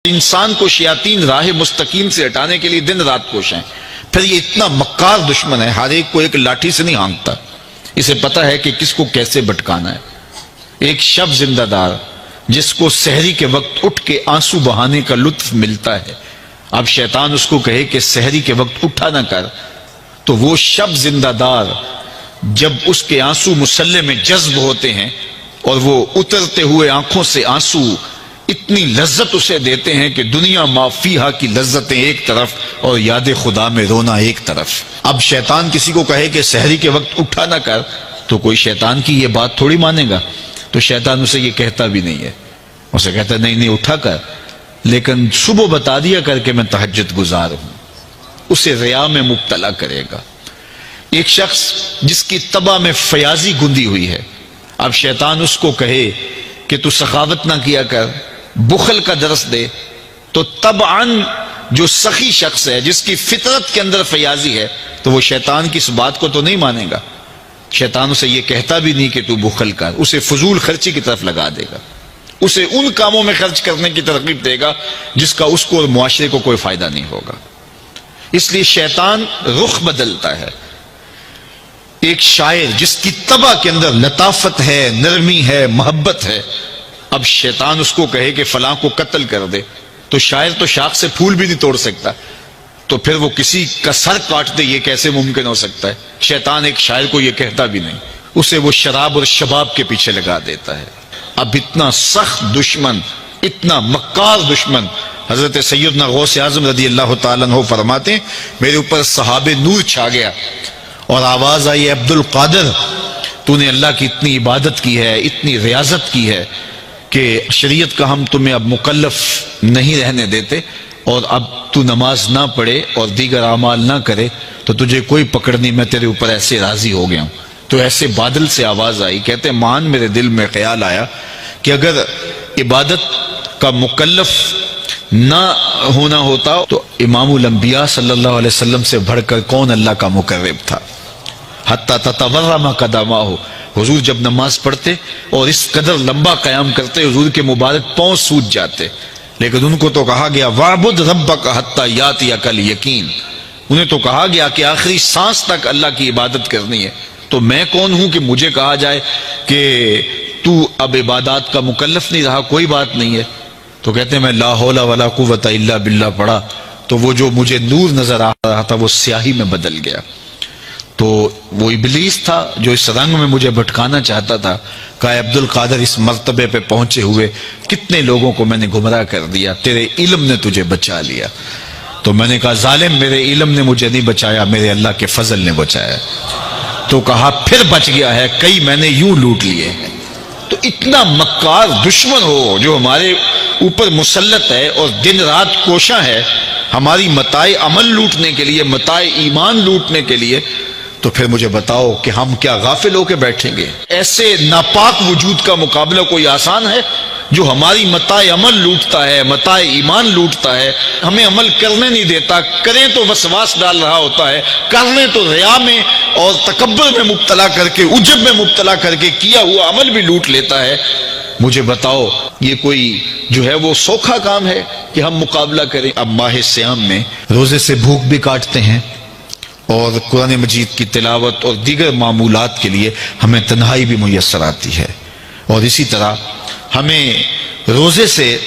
انسان کو شیاطین راہ مستقیم سے ہٹانے کے لیے دن رات کوشاں ہیں۔ پھر یہ اتنا مکار دشمن ہے، ہر ایک کو ایک لاٹھی سے نہیں ہانکتا، اسے پتا ہے کہ کس کو کیسے بھٹکانا ہے۔ ایک شب زندہ دار جس کو سحری کے وقت اٹھ کے آنسو بہانے کا لطف ملتا ہے، اب شیطان اس کو کہے کہ سحری کے وقت اٹھا نہ کر، تو وہ شب زندہ دار جب اس کے آنسو مصلے میں جذب ہوتے ہیں اور وہ اترتے ہوئے آنکھوں سے آنسو اتنی لذت اسے دیتے ہیں کہ دنیا ما فیہا کی لذتیں ایک طرف اور یاد خدا میں رونا ایک طرف۔ اب شیطان کسی کو کہے کہ سحری کے وقت اٹھا نہ کر، تو کوئی شیطان کی یہ بات تھوڑی مانے گا، تو شیطان اسے یہ کہتا بھی نہیں ہے، اسے کہتا نہیں اٹھا کر، لیکن صبح بتا دیا کر کے میں تہجد گزار ہوں، اسے ریا میں مبتلا کرے گا۔ ایک شخص جس کی طبع میں فیاضی گندی ہوئی ہے، اب شیطان اس کو کہے کہ تو سخاوت نہ کیا کر، بخل کا درس دے، تو طبعاً جو سخی شخص ہے جس کی فطرت کے اندر فیاضی ہے، تو وہ شیطان کی اس بات کو تو نہیں مانے گا۔ شیطان اسے یہ کہتا بھی نہیں کہ تو بخل کر، اسے فضول خرچی کی طرف لگا دے گا، اسے ان کاموں میں خرچ کرنے کی ترغیب دے گا جس کا اس کو اور معاشرے کو کوئی فائدہ نہیں ہوگا۔ اس لیے شیطان رخ بدلتا ہے۔ ایک شاعر جس کی طبع کے اندر لطافت ہے، نرمی ہے، محبت ہے، اب شیطان اس کو کہے کہ فلاں کو قتل کر دے، تو شاعر تو شاخ سے پھول بھی نہیں توڑ سکتا، تو پھر وہ کسی کا سر کاٹ دے، یہ کیسے ممکن ہو سکتا ہے؟ شیطان ایک شاعر کو یہ کہتا بھی نہیں، اسے وہ شراب اور شباب کے پیچھے لگا دیتا ہے۔ اب اتنا سخت دشمن، اتنا مکار دشمن، حضرت سیدنا غوث اعظم رضی اللہ تعالیٰ عنہ فرماتے ہیں میرے اوپر صحاب نور چھا گیا اور آواز آئی عبد القادر، تو نے اللہ کی اتنی عبادت کی ہے، اتنی ریاضت کی ہے کہ شریعت کا ہم تمہیں اب مکلف نہیں رہنے دیتے، اور اب تو نماز نہ پڑھے اور دیگر اعمال نہ کرے تو تجھے کوئی پکڑ نہیں، میں تیرے اوپر ایسے راضی ہو گیا ہوں۔ تو ایسے بادل سے آواز آئی، کہتے ہیں مان میرے دل میں خیال آیا کہ اگر عبادت کا مکلف نہ ہونا ہوتا تو امام الانبیاء صلی اللہ علیہ وسلم سے بڑھ کر کون اللہ کا مقرب تھا۔ حتی تتورم قدماہ، حضور جب نماز پڑھتے اور اس قدر لمبا قیام کرتے حضور کے مبارک پاؤں سوج جاتے، لیکن ان کو تو کہا گیا وَعْبُدْ رَبَّكَ حَتَّى يَأْتِيَكَ الْيَقِينُ، انہیں تو کہا گیا کہ آخری سانس تک اللہ کی عبادت کرنی ہے، تو میں کون ہوں کہ مجھے کہا جائے کہ تو اب عبادات کا مکلف نہیں رہا، کوئی بات نہیں ہے۔ تو کہتے ہیں میں لا حول ولا قوت الا باللہ پڑھا تو وہ جو مجھے نور نظر آ رہا تھا وہ سیاہی میں بدل گیا۔ تو وہ ابلیس تھا جو اس رنگ میں مجھے بھٹکانا چاہتا تھا، کہا عبد القادر اس مرتبے پہ پہنچے ہوئے کتنے لوگوں کو میں نے گمراہ کر دیا، تیرے علم نے تجھے بچا لیا۔ تو میں نے کہا ظالم، میرے علم نے مجھے نہیں بچایا، میرے اللہ کے فضل نے بچایا۔ تو کہا پھر بچ گیا ہے، کئی میں نے یوں لوٹ لیے ہیں۔ تو اتنا مکار دشمن ہو جو ہمارے اوپر مسلط ہے اور دن رات کوشاں ہے ہماری متاع عمل لوٹنے کے لیے، متاع ایمان لوٹنے کے لیے، تو پھر مجھے بتاؤ کہ ہم کیا غافل ہو کے بیٹھیں گے؟ ایسے ناپاک وجود کا مقابلہ کوئی آسان ہے جو ہماری متاع عمل لوٹتا ہے، متاع ایمان لوٹتا ہے، ہمیں عمل کرنے نہیں دیتا، کریں تو وسواس ڈال رہا ہوتا ہے، کرنے تو ریا میں اور تکبر میں مبتلا کر کے، عجب میں مبتلا کر کے کیا ہوا عمل بھی لوٹ لیتا ہے۔ مجھے بتاؤ یہ کوئی جو ہے وہ سوکھا کام ہے کہ ہم مقابلہ کریں؟ اب ماہ صیام میں روزے سے بھوک بھی کاٹتے ہیں اور قرآن مجید کی تلاوت اور دیگر معمولات کے لیے ہمیں تنہائی بھی میسر آتی ہے، اور اسی طرح ہمیں روزے سے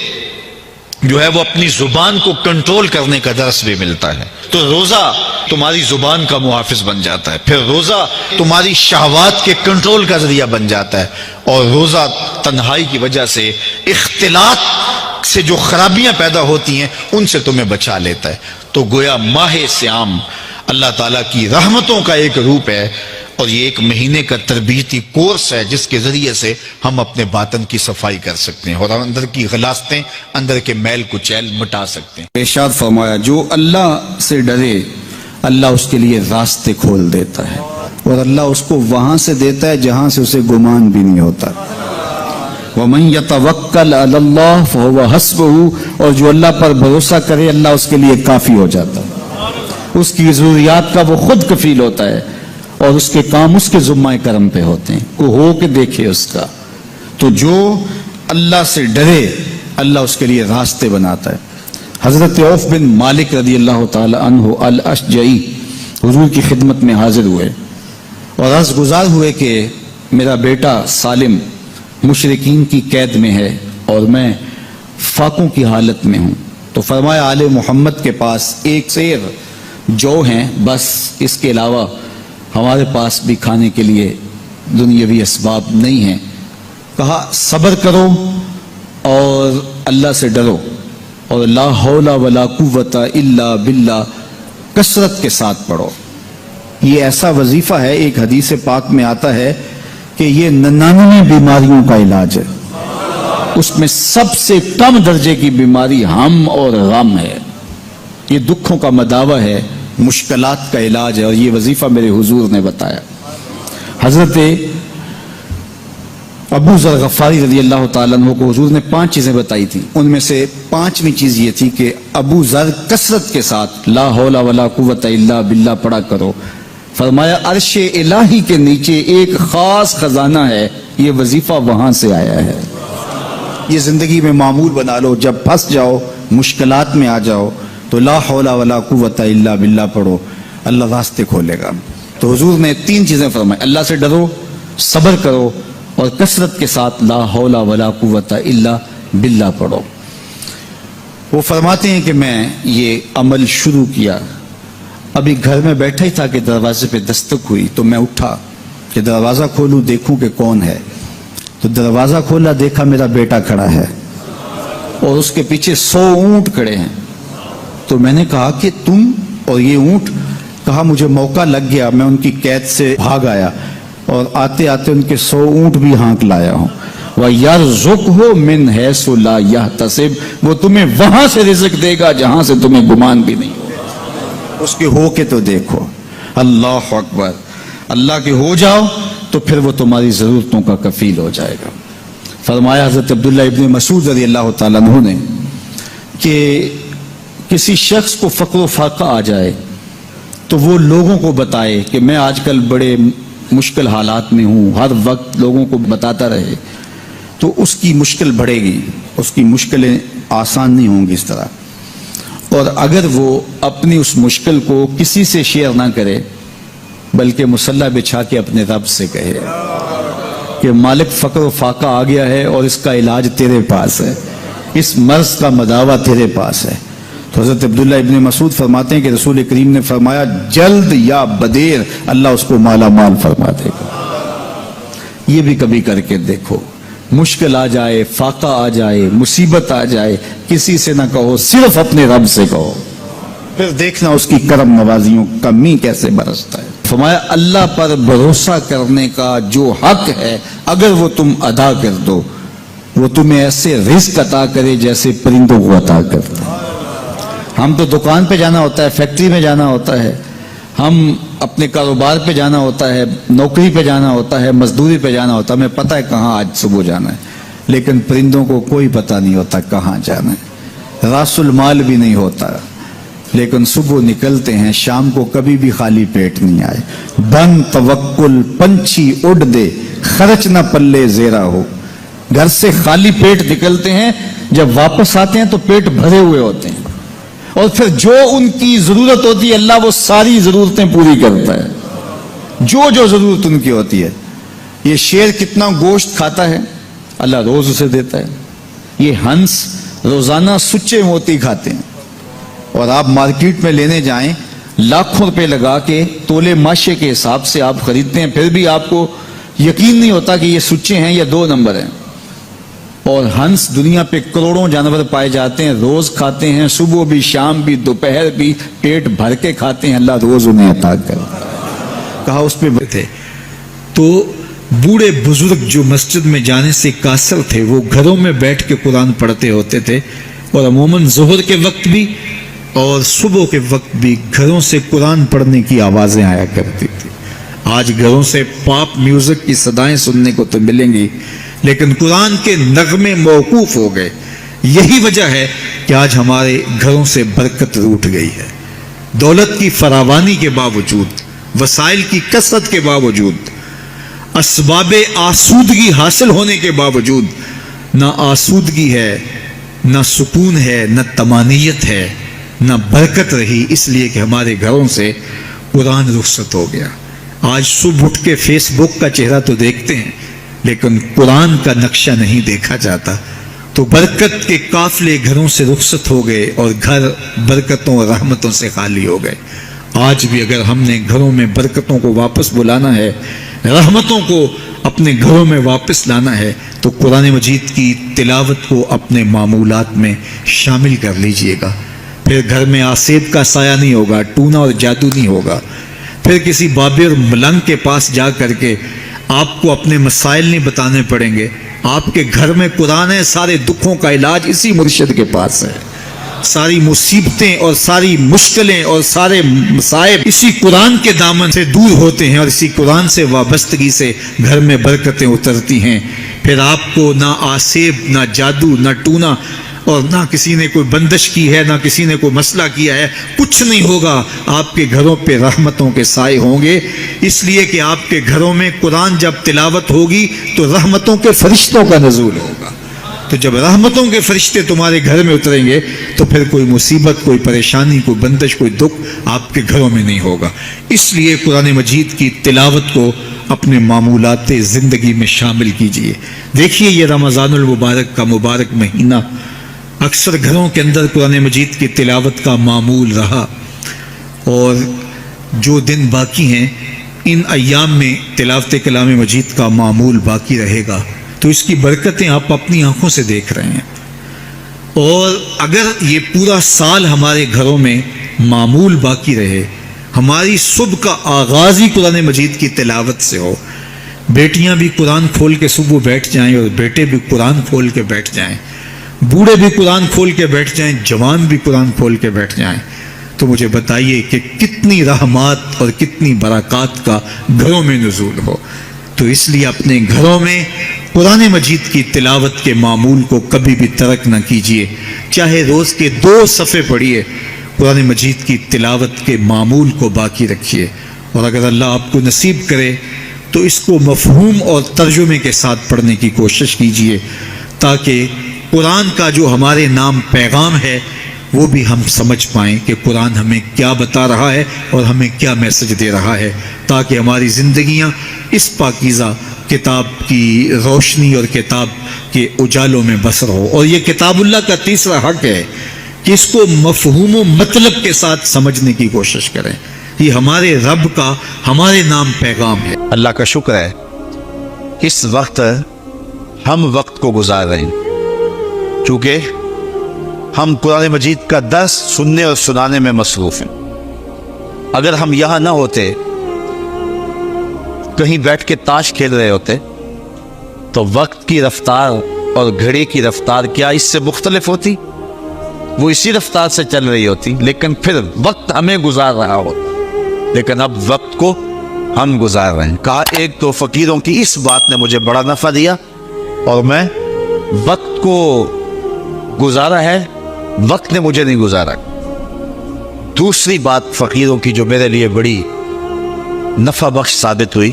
جو ہے وہ اپنی زبان کو کنٹرول کرنے کا درس بھی ملتا ہے۔ تو روزہ تمہاری زبان کا محافظ بن جاتا ہے، پھر روزہ تمہاری شہوات کے کنٹرول کا ذریعہ بن جاتا ہے، اور روزہ تنہائی کی وجہ سے اختلاط سے جو خرابیاں پیدا ہوتی ہیں ان سے تمہیں بچا لیتا ہے۔ تو گویا ماہ صیام اللہ تعالیٰ کی رحمتوں کا ایک روپ ہے، اور یہ ایک مہینے کا تربیتی کورس ہے جس کے ذریعے سے ہم اپنے باطن کی صفائی کر سکتے ہیں اور اندر کی غلاستیں، اندر کے میل کچیل مٹا سکتے ہیں۔ ارشاد فرمایا جو اللہ سے ڈرے اللہ اس کے لیے راستے کھول دیتا ہے، اور اللہ اس کو وہاں سے دیتا ہے جہاں سے اسے گمان بھی نہیں ہوتا۔ وَمَن يَتَوَكَّلْ عَلَى اللَّهِ فَهُوَ حَسْبُهُ، اور جو اللہ پر بھروسہ کرے اللہ اس کے لیے کافی ہو جاتا ہے، اس کی ضروریات کا وہ خود کفیل ہوتا ہے، اور اس کے کام اس کے ذمہ کرم پہ ہوتے ہیں، کو ہو کے دیکھے اس کا۔ تو جو اللہ سے ڈرے اللہ اس کے لیے راستے بناتا ہے. حضرت عوف بن مالک رضی اللہ تعالی عنہ الاشجعی حضور کی خدمت میں حاضر ہوئے اور عرض گزار ہوئے کہ میرا بیٹا سالم مشرکین کی قید میں ہے اور میں فاقوں کی حالت میں ہوں. تو فرمایا آل محمد کے پاس ایک سیر جو ہیں بس، اس کے علاوہ ہمارے پاس بھی کھانے کے لیے دنیاوی اسباب نہیں ہیں. کہا صبر کرو اور اللہ سے ڈرو اور لا حول ولا قوت الا باللہ کثرت کے ساتھ پڑھو. یہ ایسا وظیفہ ہے، ایک حدیث پاک میں آتا ہے کہ یہ 99 بیماریوں کا علاج ہے. اس میں سب سے کم درجے کی بیماری ہم اور غم ہے. یہ دکھوں کا مداوع ہے، مشکلات کا علاج ہے، اور یہ وظیفہ میرے حضور نے بتایا. حضرت ابو ذر غفاری رضی اللہ تعالیٰ عنہ کو حضور نے 5 چیزیں بتائی تھیں. ان میں سے 5ویں چیز یہ تھی کہ ابو ذر کثرت کے ساتھ لا حول ولا قوت الا باللہ پڑھا کرو. فرمایا عرش الہی کے نیچے ایک خاص خزانہ ہے، یہ وظیفہ وہاں سے آیا ہے. یہ زندگی میں معمول بنا لو، جب پھنس جاؤ مشکلات میں آ جاؤ تو لا حول ولا قوت الا باللہ پڑھو، اللہ راستے کھولے گا. تو حضور نے 3 چیزیں فرمائی، اللہ سے ڈرو، صبر کرو اور کثرت کے ساتھ لا حول ولا قوت الا باللہ پڑھو. وہ فرماتے ہیں کہ میں یہ عمل شروع کیا، ابھی گھر میں بیٹھا ہی تھا کہ دروازے پہ دستک ہوئی تو میں اٹھا کہ دروازہ کھولوں دیکھوں کہ کون ہے. تو دروازہ کھولا، دیکھا میرا بیٹا کھڑا ہے اور اس کے پیچھے 100 اونٹ کھڑے ہیں. تو میں نے کہا کہ تم اور یہ اونٹ؟ کہا مجھے موقع لگ گیا، میں ان کی قید سے بھاگ آیا اور آتے آتے ان کے 100 اونٹ بھی ہانک لایا ہوں. وَيَرْزُقْهُ مِنْ حَيْثُ لَا يَحْتَسِبُ، وہ تمہیں وہاں سے رزق دے گا جہاں سے تمہیں گمان بھی نہیں ہوگا. اس کے ہو کے تو دیکھو. اللہ اکبر. اللہ کے ہو جاؤ تو پھر وہ تمہاری ضرورتوں کا کفیل ہو جائے گا. فرمایا حضرت عبداللہ ابن مسعود رضی اللہ تعالیٰ عنہ نے کہ کسی شخص کو فقر و فاقہ آ جائے تو وہ لوگوں کو بتائے کہ میں آج کل بڑے مشکل حالات میں ہوں، ہر وقت لوگوں کو بتاتا رہے تو اس کی مشکل بڑھے گی، اس کی مشکلیں آسان نہیں ہوں گی اس طرح. اور اگر وہ اپنی اس مشکل کو کسی سے شیئر نہ کرے بلکہ مصلی بچھا کے اپنے رب سے کہے کہ مالک فقر و فاقہ آ گیا ہے اور اس کا علاج تیرے پاس ہے، اس مرض کا مداوع تیرے پاس ہے. تو حضرت عبداللہ ابن مسعود فرماتے ہیں کہ رسول کریم نے فرمایا جلد یا بدیر اللہ اس کو مالا مال فرما دے گا. یہ بھی کبھی کر کے دیکھو. مشکل آ جائے، فاقہ آ جائے، مصیبت آ جائے، کسی سے نہ کہو، صرف اپنے رب سے کہو، پھر دیکھنا اس کی کرم نوازیوں کا می کیسے برستا ہے. فرمایا اللہ پر بھروسہ کرنے کا جو حق ہے اگر وہ تم ادا کر دو وہ تمہیں ایسے رزق عطا کرے جیسے پرندوں کو عطا کرتا ہے. ہم تو دکان پہ جانا ہوتا ہے، فیکٹری میں جانا ہوتا ہے، ہم اپنے کاروبار پہ جانا ہوتا ہے، نوکری پہ جانا ہوتا ہے، مزدوری پہ جانا ہوتا ہے، ہمیں پتہ ہے کہاں آج صبح جانا ہے. لیکن پرندوں کو کوئی پتہ نہیں ہوتا کہاں جانا ہے، راس المال بھی نہیں ہوتا، لیکن صبح نکلتے ہیں، شام کو کبھی بھی خالی پیٹ نہیں آئے. بن توکل پنچھی اڑ دے، خرچ نہ پلے زیرا ہو. گھر سے خالی پیٹ نکلتے ہیں، جب واپس آتے ہیں تو پیٹ بھرے ہوئے ہوتے ہیں، اور پھر جو ان کی ضرورت ہوتی ہے اللہ وہ ساری ضرورتیں پوری کرتا ہے، جو ضرورت ان کی ہوتی ہے. یہ شیر کتنا گوشت کھاتا ہے اللہ روز اسے دیتا ہے. یہ ہنس روزانہ سچے موتی کھاتے ہیں، اور آپ مارکیٹ میں لینے جائیں لاکھوں روپے لگا کے تولے ماشے کے حساب سے آپ خریدتے ہیں، پھر بھی آپ کو یقین نہیں ہوتا کہ یہ سچے ہیں یا 2 نمبر ہیں. اور ہنس دنیا پہ کروڑوں جانور پائے جاتے ہیں، روز کھاتے ہیں، صبح بھی، شام بھی، دوپہر بھی، پیٹ بھر کے کھاتے ہیں، اللہ روز انہیں عطا کرتا ہے. کہا اس پہ تھے تو بوڑھے بزرگ جو مسجد میں جانے سے قاصر تھے وہ گھروں میں بیٹھ کے قرآن پڑھتے ہوتے تھے، اور عموماً ظہر کے وقت بھی اور صبح کے وقت بھی گھروں سے قرآن پڑھنے کی آوازیں آیا کرتی تھی. آج گھروں سے پاپ میوزک کی صدائیں سننے کو تو ملیں گی، لیکن قرآن کے نغمے موقوف ہو گئے. یہی وجہ ہے کہ آج ہمارے گھروں سے برکت روٹ گئی ہے. دولت کی فراوانی کے باوجود، وسائل کی کثرت کے باوجود، اسباب آسودگی حاصل ہونے کے باوجود نہ آسودگی ہے نہ سکون ہے، نہ طمانینت ہے، نہ برکت رہی، اس لیے کہ ہمارے گھروں سے قرآن رخصت ہو گیا۔ آج صبح اٹھ کے فیس بک کا چہرہ تو دیکھتے ہیں لیکن قرآن کا نقشہ نہیں دیکھا جاتا، تو برکت کے قافلے گھروں سے رخصت ہو گئے اور گھر برکتوں اور رحمتوں سے خالی ہو گئے۔ آج بھی اگر ہم نے گھروں میں برکتوں کو واپس بلانا ہے، رحمتوں کو اپنے گھروں میں واپس لانا ہے، تو قرآن مجید کی تلاوت کو اپنے معمولات میں شامل کر لیجئے گا۔ پھر گھر میں آسیب کا سایہ نہیں ہوگا، ٹونا اور جادو نہیں ہوگا، پھر کسی بابر ملنگ کے پاس جا کر کے آپ کو اپنے مسائل نہیں بتانے پڑیں گے۔ آپ کے گھر میں قرآن ہے، سارے دکھوں کا علاج اسی مرشد کے پاس ہے، ساری مصیبتیں اور ساری مشکلیں اور سارے مصائب اسی قرآن کے دامن سے دور ہوتے ہیں اور اسی قرآن سے وابستگی سے گھر میں برکتیں اترتی ہیں۔ پھر آپ کو نہ آسیب، نہ جادو، نہ ٹونا، اور نہ کسی نے کوئی بندش کی ہے، نہ کسی نے کوئی مسئلہ کیا ہے، کچھ نہیں ہوگا۔ آپ کے گھروں پہ رحمتوں کے سائے ہوں گے، اس لیے کہ آپ کے گھروں میں قرآن جب تلاوت ہوگی تو رحمتوں کے فرشتوں کا نزول ہوگا۔ تو جب رحمتوں کے فرشتے تمہارے گھر میں اتریں گے تو پھر کوئی مصیبت، کوئی پریشانی، کوئی بندش، کوئی دکھ آپ کے گھروں میں نہیں ہوگا۔ اس لیے قرآن مجید کی تلاوت کو اپنے معمولات زندگی میں شامل کیجئے۔ دیکھیے یہ رمضان المبارک کا مبارک مہینہ اکثر گھروں کے اندر قرآن مجید کی تلاوت کا معمول رہا، اور جو دن باقی ہیں ان ایام میں تلاوت کلام مجید کا معمول باقی رہے گا، تو اس کی برکتیں آپ اپنی آنکھوں سے دیکھ رہے ہیں۔ اور اگر یہ پورا سال ہمارے گھروں میں معمول باقی رہے، ہماری صبح کا آغاز ہی قرآن مجید کی تلاوت سے ہو، بیٹیاں بھی قرآن کھول کے صبح بیٹھ جائیں اور بیٹے بھی قرآن کھول کے بیٹھ جائیں، بوڑھے بھی قرآن کھول کے بیٹھ جائیں، جوان بھی قرآن کھول کے بیٹھ جائیں، تو مجھے بتائیے کہ کتنی رحمات اور کتنی برکات کا گھروں میں نزول ہو۔ تو اس لیے اپنے گھروں میں قرآن مجید کی تلاوت کے معمول کو کبھی بھی ترک نہ کیجیے، چاہے روز کے 2 صفحے پڑھیے، قرآن مجید کی تلاوت کے معمول کو باقی رکھیے، اور اگر اللہ آپ کو نصیب کرے تو اس کو مفہوم اور ترجمے کے ساتھ پڑھنے کی کوشش کیجیے، تاکہ قرآن کا جو ہمارے نام پیغام ہے وہ بھی ہم سمجھ پائیں کہ قرآن ہمیں کیا بتا رہا ہے اور ہمیں کیا میسج دے رہا ہے، تاکہ ہماری زندگیاں اس پاکیزہ کتاب کی روشنی اور کتاب کے اجالوں میں بسر ہو۔ اور یہ کتاب اللہ کا تیسرا حق ہے کہ اس کو مفہوم و مطلب کے ساتھ سمجھنے کی کوشش کریں۔ یہ ہمارے رب کا ہمارے نام پیغام ہے۔ اللہ کا شکر ہے اس وقت ہم وقت کو گزار رہے ہیں، چونکہ ہم قرآن مجید کا درس سننے اور سنانے میں مصروف ہیں۔ اگر ہم یہاں نہ ہوتے، کہیں بیٹھ کے تاش کھیل رہے ہوتے، تو وقت کی رفتار اور گھڑی کی رفتار کیا اس سے مختلف ہوتی؟ وہ اسی رفتار سے چل رہی ہوتی، لیکن پھر وقت ہمیں گزار رہا ہوتا، لیکن اب وقت کو ہم گزار رہے ہیں۔ کہا ایک تو فقیروں کی اس بات نے مجھے بڑا نفع دیا اور میں وقت کو گزارا ہے، وقت نے مجھے نہیں گزارا۔ دوسری بات فقیروں کی جو میرے لیے بڑی نفع بخش ثابت ہوئی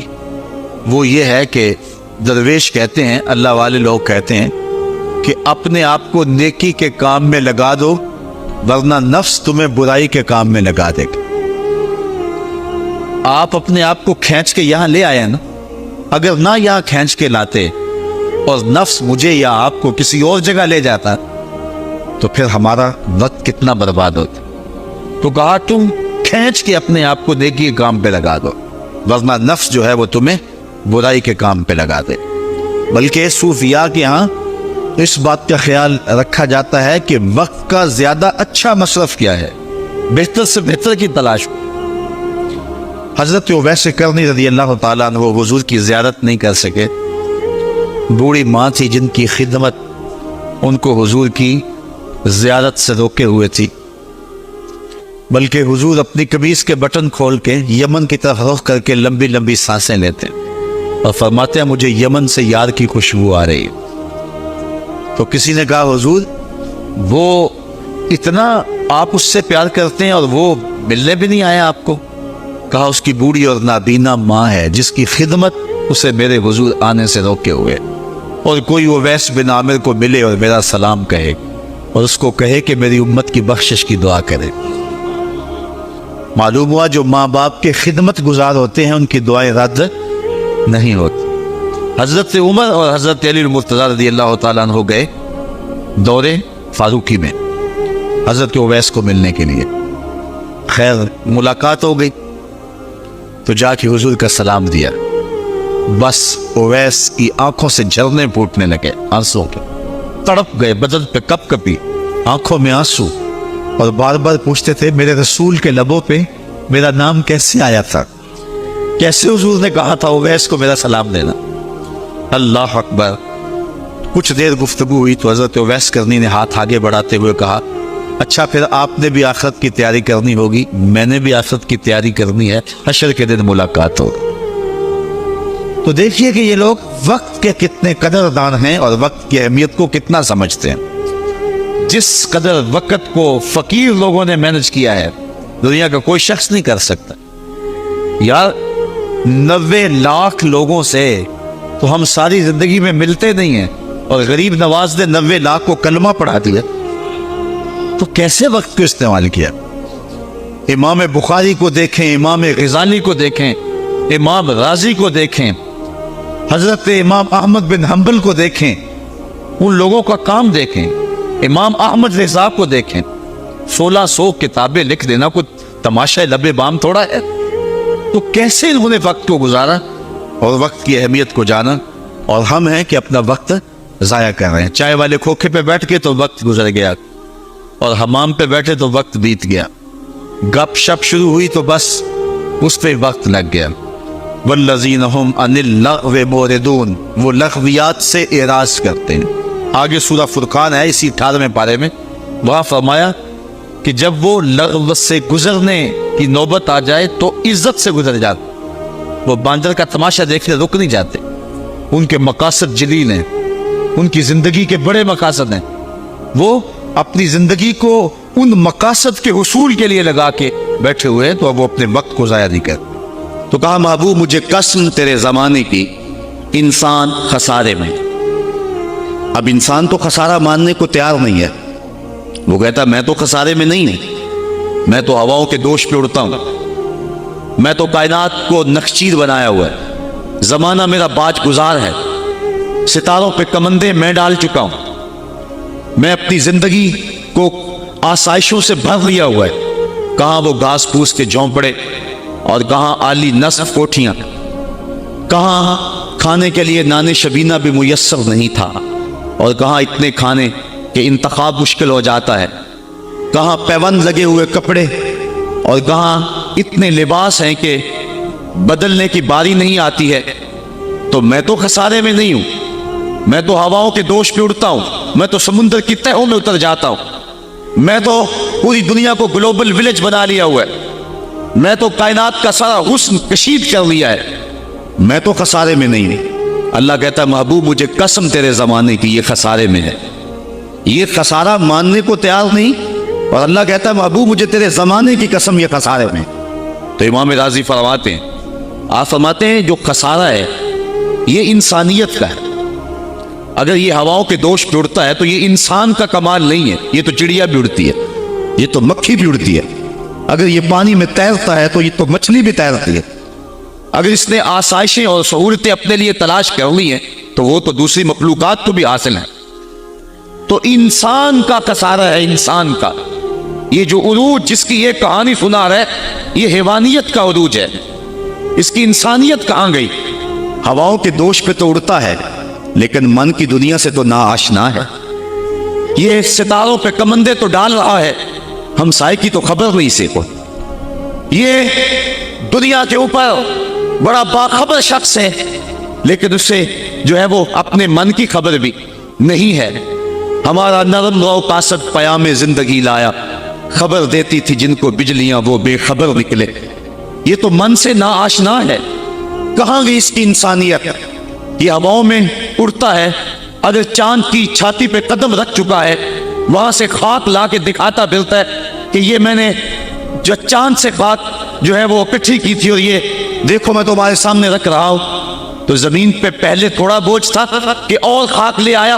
وہ یہ ہے کہ درویش کہتے ہیں، اللہ والے لوگ کہتے ہیں کہ اپنے آپ کو نیکی کے کام میں لگا دو ورنہ نفس تمہیں برائی کے کام میں لگا دے گا۔ آپ اپنے آپ کو کھینچ کے یہاں لے آئے نا، اگر نہ یہاں کھینچ کے لاتے اور نفس مجھے یا آپ کو کسی اور جگہ لے جاتا تو پھر ہمارا وقت کتنا برباد ہوتا۔ تو کہا تم کھینچ کے اپنے آپ کو نیکی کے کام پہ لگا دو ورنہ نفس جو ہے وہ تمہیں برائی کے کام پہ لگا دے۔ بلکہ صوفیاء کے ہاں اس بات کا خیال رکھا جاتا ہے کہ وقت کا زیادہ اچھا مصرف کیا ہے، بہتر سے بہتر کی تلاش۔ حضرت اویس کرنی رضی اللہ تعالیٰ عنہ حضور کی زیارت نہیں کر سکے، بوڑھی ماں تھی جن کی خدمت ان کو حضور کی زیارت سے روکے ہوئے تھی، بلکہ حضور اپنی قمیص کے بٹن کھول کے یمن کی طرف رخ کر کے لمبی لمبی سانسیں لیتے اور فرماتے ہیں مجھے یمن سے یار کی خوشبو آ رہی ہے۔ تو کسی نے کہا حضور وہ اتنا آپ اس سے پیار کرتے ہیں اور وہ ملنے بھی نہیں آیا آپ کو؟ کہا اس کی بوڑھی اور نابینا ماں ہے جس کی خدمت اسے میرے حضور آنے سے روکے ہوئے، اور کوئی اویس بن عامر کو ملے اور میرا سلام کہے۔ اور اس کو کہے کہ میری امت کی بخشش کی دعا کرے۔ معلوم ہوا جو ماں باپ کے خدمت گزار ہوتے ہیں ان کی دعائیں رد نہیں ہوتی۔ حضرت عمر اور حضرت علی المرتضی رضی اللہ تعالیٰ عنہ گئے دور فاروقی میں حضرت اویس کو ملنے کے لیے۔ خیر ملاقات ہو گئی تو جا کے حضور کا سلام دیا، بس اویس کی آنکھوں سے جھرنے پھوٹنے لگے آنسوں کے، تڑپ گئے، بدن پہ کپ کپی، آنکھوں میں آنسو، اور بار بار پوچھتے تھے میرے رسول کے لبوں پہ میرا نام کیسے آیا تھا، کیسے حضور نے کہا تھا اویس کو میرا سلام دینا۔ اللہ اکبر۔ کچھ دیر گفتگو ہوئی تو حضرت اویس کرنی نے ہاتھ آگے بڑھاتے ہوئے کہا اچھا پھر آپ نے بھی آخرت کی تیاری کرنی ہوگی، میں نے بھی آخرت کی تیاری کرنی ہے، حشر کے دن ملاقات ہوگی۔ تو دیکھیے کہ یہ لوگ وقت کے کتنے قدردان ہیں اور وقت کی اہمیت کو کتنا سمجھتے ہیں۔ جس قدر وقت کو فقیر لوگوں نے مینج کیا ہے دنیا کا کوئی شخص نہیں کر سکتا۔ یار 90 لاکھ لوگوں سے تو ہم ساری زندگی میں ملتے نہیں ہیں، اور غریب نواز نے 90 لاکھ کو کلمہ پڑھا دیا، تو کیسے وقت کو استعمال کیا؟ امام بخاری کو دیکھیں، امام غزالی کو دیکھیں، امام رازی کو دیکھیں، حضرت امام احمد بن حنبل کو دیکھیں، ان لوگوں کا کام دیکھیں، امام احمد رضا کو دیکھیں، 1600 کتابیں لکھ دینا کوئی تماشا لب بام تھوڑا ہے۔ تو کیسے انہوں نے وقت کو گزارا اور وقت کی اہمیت کو جانا، اور ہم ہیں کہ اپنا وقت ضائع کر رہے ہیں۔ چائے والے کھوکھے پہ بیٹھ کے تو وقت گزر گیا، اور حمام پہ بیٹھے تو وقت بیت گیا، گپ شپ شروع ہوئی تو بس اس پہ وقت لگ گیا۔ والذین هم عن اللغو معرضون، وہ لغویات سے اعراض کرتے ہیں۔ آگے سورہ فرقان ہے اسی 18ویں پارے میں، وہاں فرمایا کہ جب وہ لغو سے گزرنے کی نوبت آ جائے تو عزت سے گزر جاتے، وہ باندر کا تماشا دیکھنے رک نہیں جاتے۔ ان کے مقاصد جلیل ہیں، ان کی زندگی کے بڑے مقاصد ہیں، وہ اپنی زندگی کو ان مقاصد کے حصول کے لیے لگا کے بیٹھے ہوئے ہیں، تو اب وہ اپنے وقت کو ضائع نہیں کرتے۔ تو کہا محبوب مجھے قسم تیرے زمانے کی، انسان خسارے میں۔ اب انسان تو خسارہ ماننے کو تیار نہیں ہے، وہ کہتا میں تو خسارے میں نہیں ہوں، میں تو ہواؤں کے دوش پہ اڑتا ہوں، میں تو کائنات کو نخچیر بنایا ہوا ہے، زمانہ میرا باج گزار ہے، ستاروں پہ کمندے میں ڈال چکا ہوں، میں اپنی زندگی کو آسائشوں سے بھر لیا ہوا ہے، کہاں وہ گھاس پھوس کے جھونپڑے اور کہاں عالی نصف کوٹھیاں، کہاں کھانے کے لیے نان شبینہ بھی میسر نہیں تھا، اور کہاں اتنے کھانے کہ انتخاب مشکل ہو جاتا ہے، کہاں پیوند لگے ہوئے کپڑے، اور کہاں اتنے لباس ہیں کہ بدلنے کی باری نہیں آتی ہے۔ تو میں تو خسارے میں نہیں ہوں، میں تو ہواؤں کے دوش پہ اڑتا ہوں، میں تو سمندر کی تہوں میں اتر جاتا ہوں، میں تو پوری دنیا کو گلوبل ولیج بنا لیا ہوا ہے، میں تو کائنات کا سارا حسن کشید کر لیا ہے، میں تو خسارے میں نہیں ہوں۔ اللہ کہتا ہے محبوب مجھے قسم تیرے زمانے کی یہ خسارے میں ہے، یہ خسارہ ماننے کو تیار نہیں، اور اللہ کہتا ہے محبوب مجھے تیرے زمانے کی قسم یہ خسارے میں۔ تو امام راضی فرماتے ہیں، آپ فرماتے ہیں جو خسارہ ہے یہ انسانیت کا ہے، اگر یہ ہواؤں کے دوش پہ اڑتا ہے تو یہ انسان کا کمال نہیں ہے، یہ تو چڑیا بھی اڑتی ہے، یہ تو مکھی بھی اڑتی ہے، اگر یہ پانی میں تیرتا ہے تو یہ تو مچھلی بھی تیرتی ہے، اگر اس نے آسائشیں اور سہولتیں اپنے لیے تلاش کر لی ہیں تو وہ تو دوسری مخلوقات کو بھی حاصل ہیں۔ تو انسان کا خسارہ ہے، انسان کا یہ جو عروج جس کی یہ کہانی سنا رہا ہے یہ حیوانیت کا عروج ہے، اس کی انسانیت کہاں گئی؟ ہواؤں کے دوش پہ تو اڑتا ہے لیکن من کی دنیا سے تو نا آشنا ہے، یہ ستاروں پہ کمندے تو ڈال رہا ہے، ہمسائے کی تو خبر نہیں سے کو، یہ دنیا کے اوپر بڑا باخبر شخص ہے لیکن اسے جو ہے وہ اپنے من کی خبر بھی نہیں ہے۔ ہمارا نرم رو قاصد پیام زندگی لایا، خبر دیتی تھی جن کو بجلیاں وہ بے خبر نکلے، یہ تو من سے نا آشنا ہے، کہاں گئی اس کی انسانیت؟ یہ ہواؤں میں اڑتا ہے، اگر چاند کی چھاتی پہ قدم رکھ چکا ہے وہاں سے خاک لا کے دکھاتا پھرتا ہے کہ یہ میں نے جو چاند سے خاک جو ہے وہ اکٹھی کی تھی اور یہ دیکھو میں تمہارے سامنے رکھ رہا ہوں۔ تو زمین پہ پہلے تھوڑا بوجھ تھا کہ اور خاک لے آیا،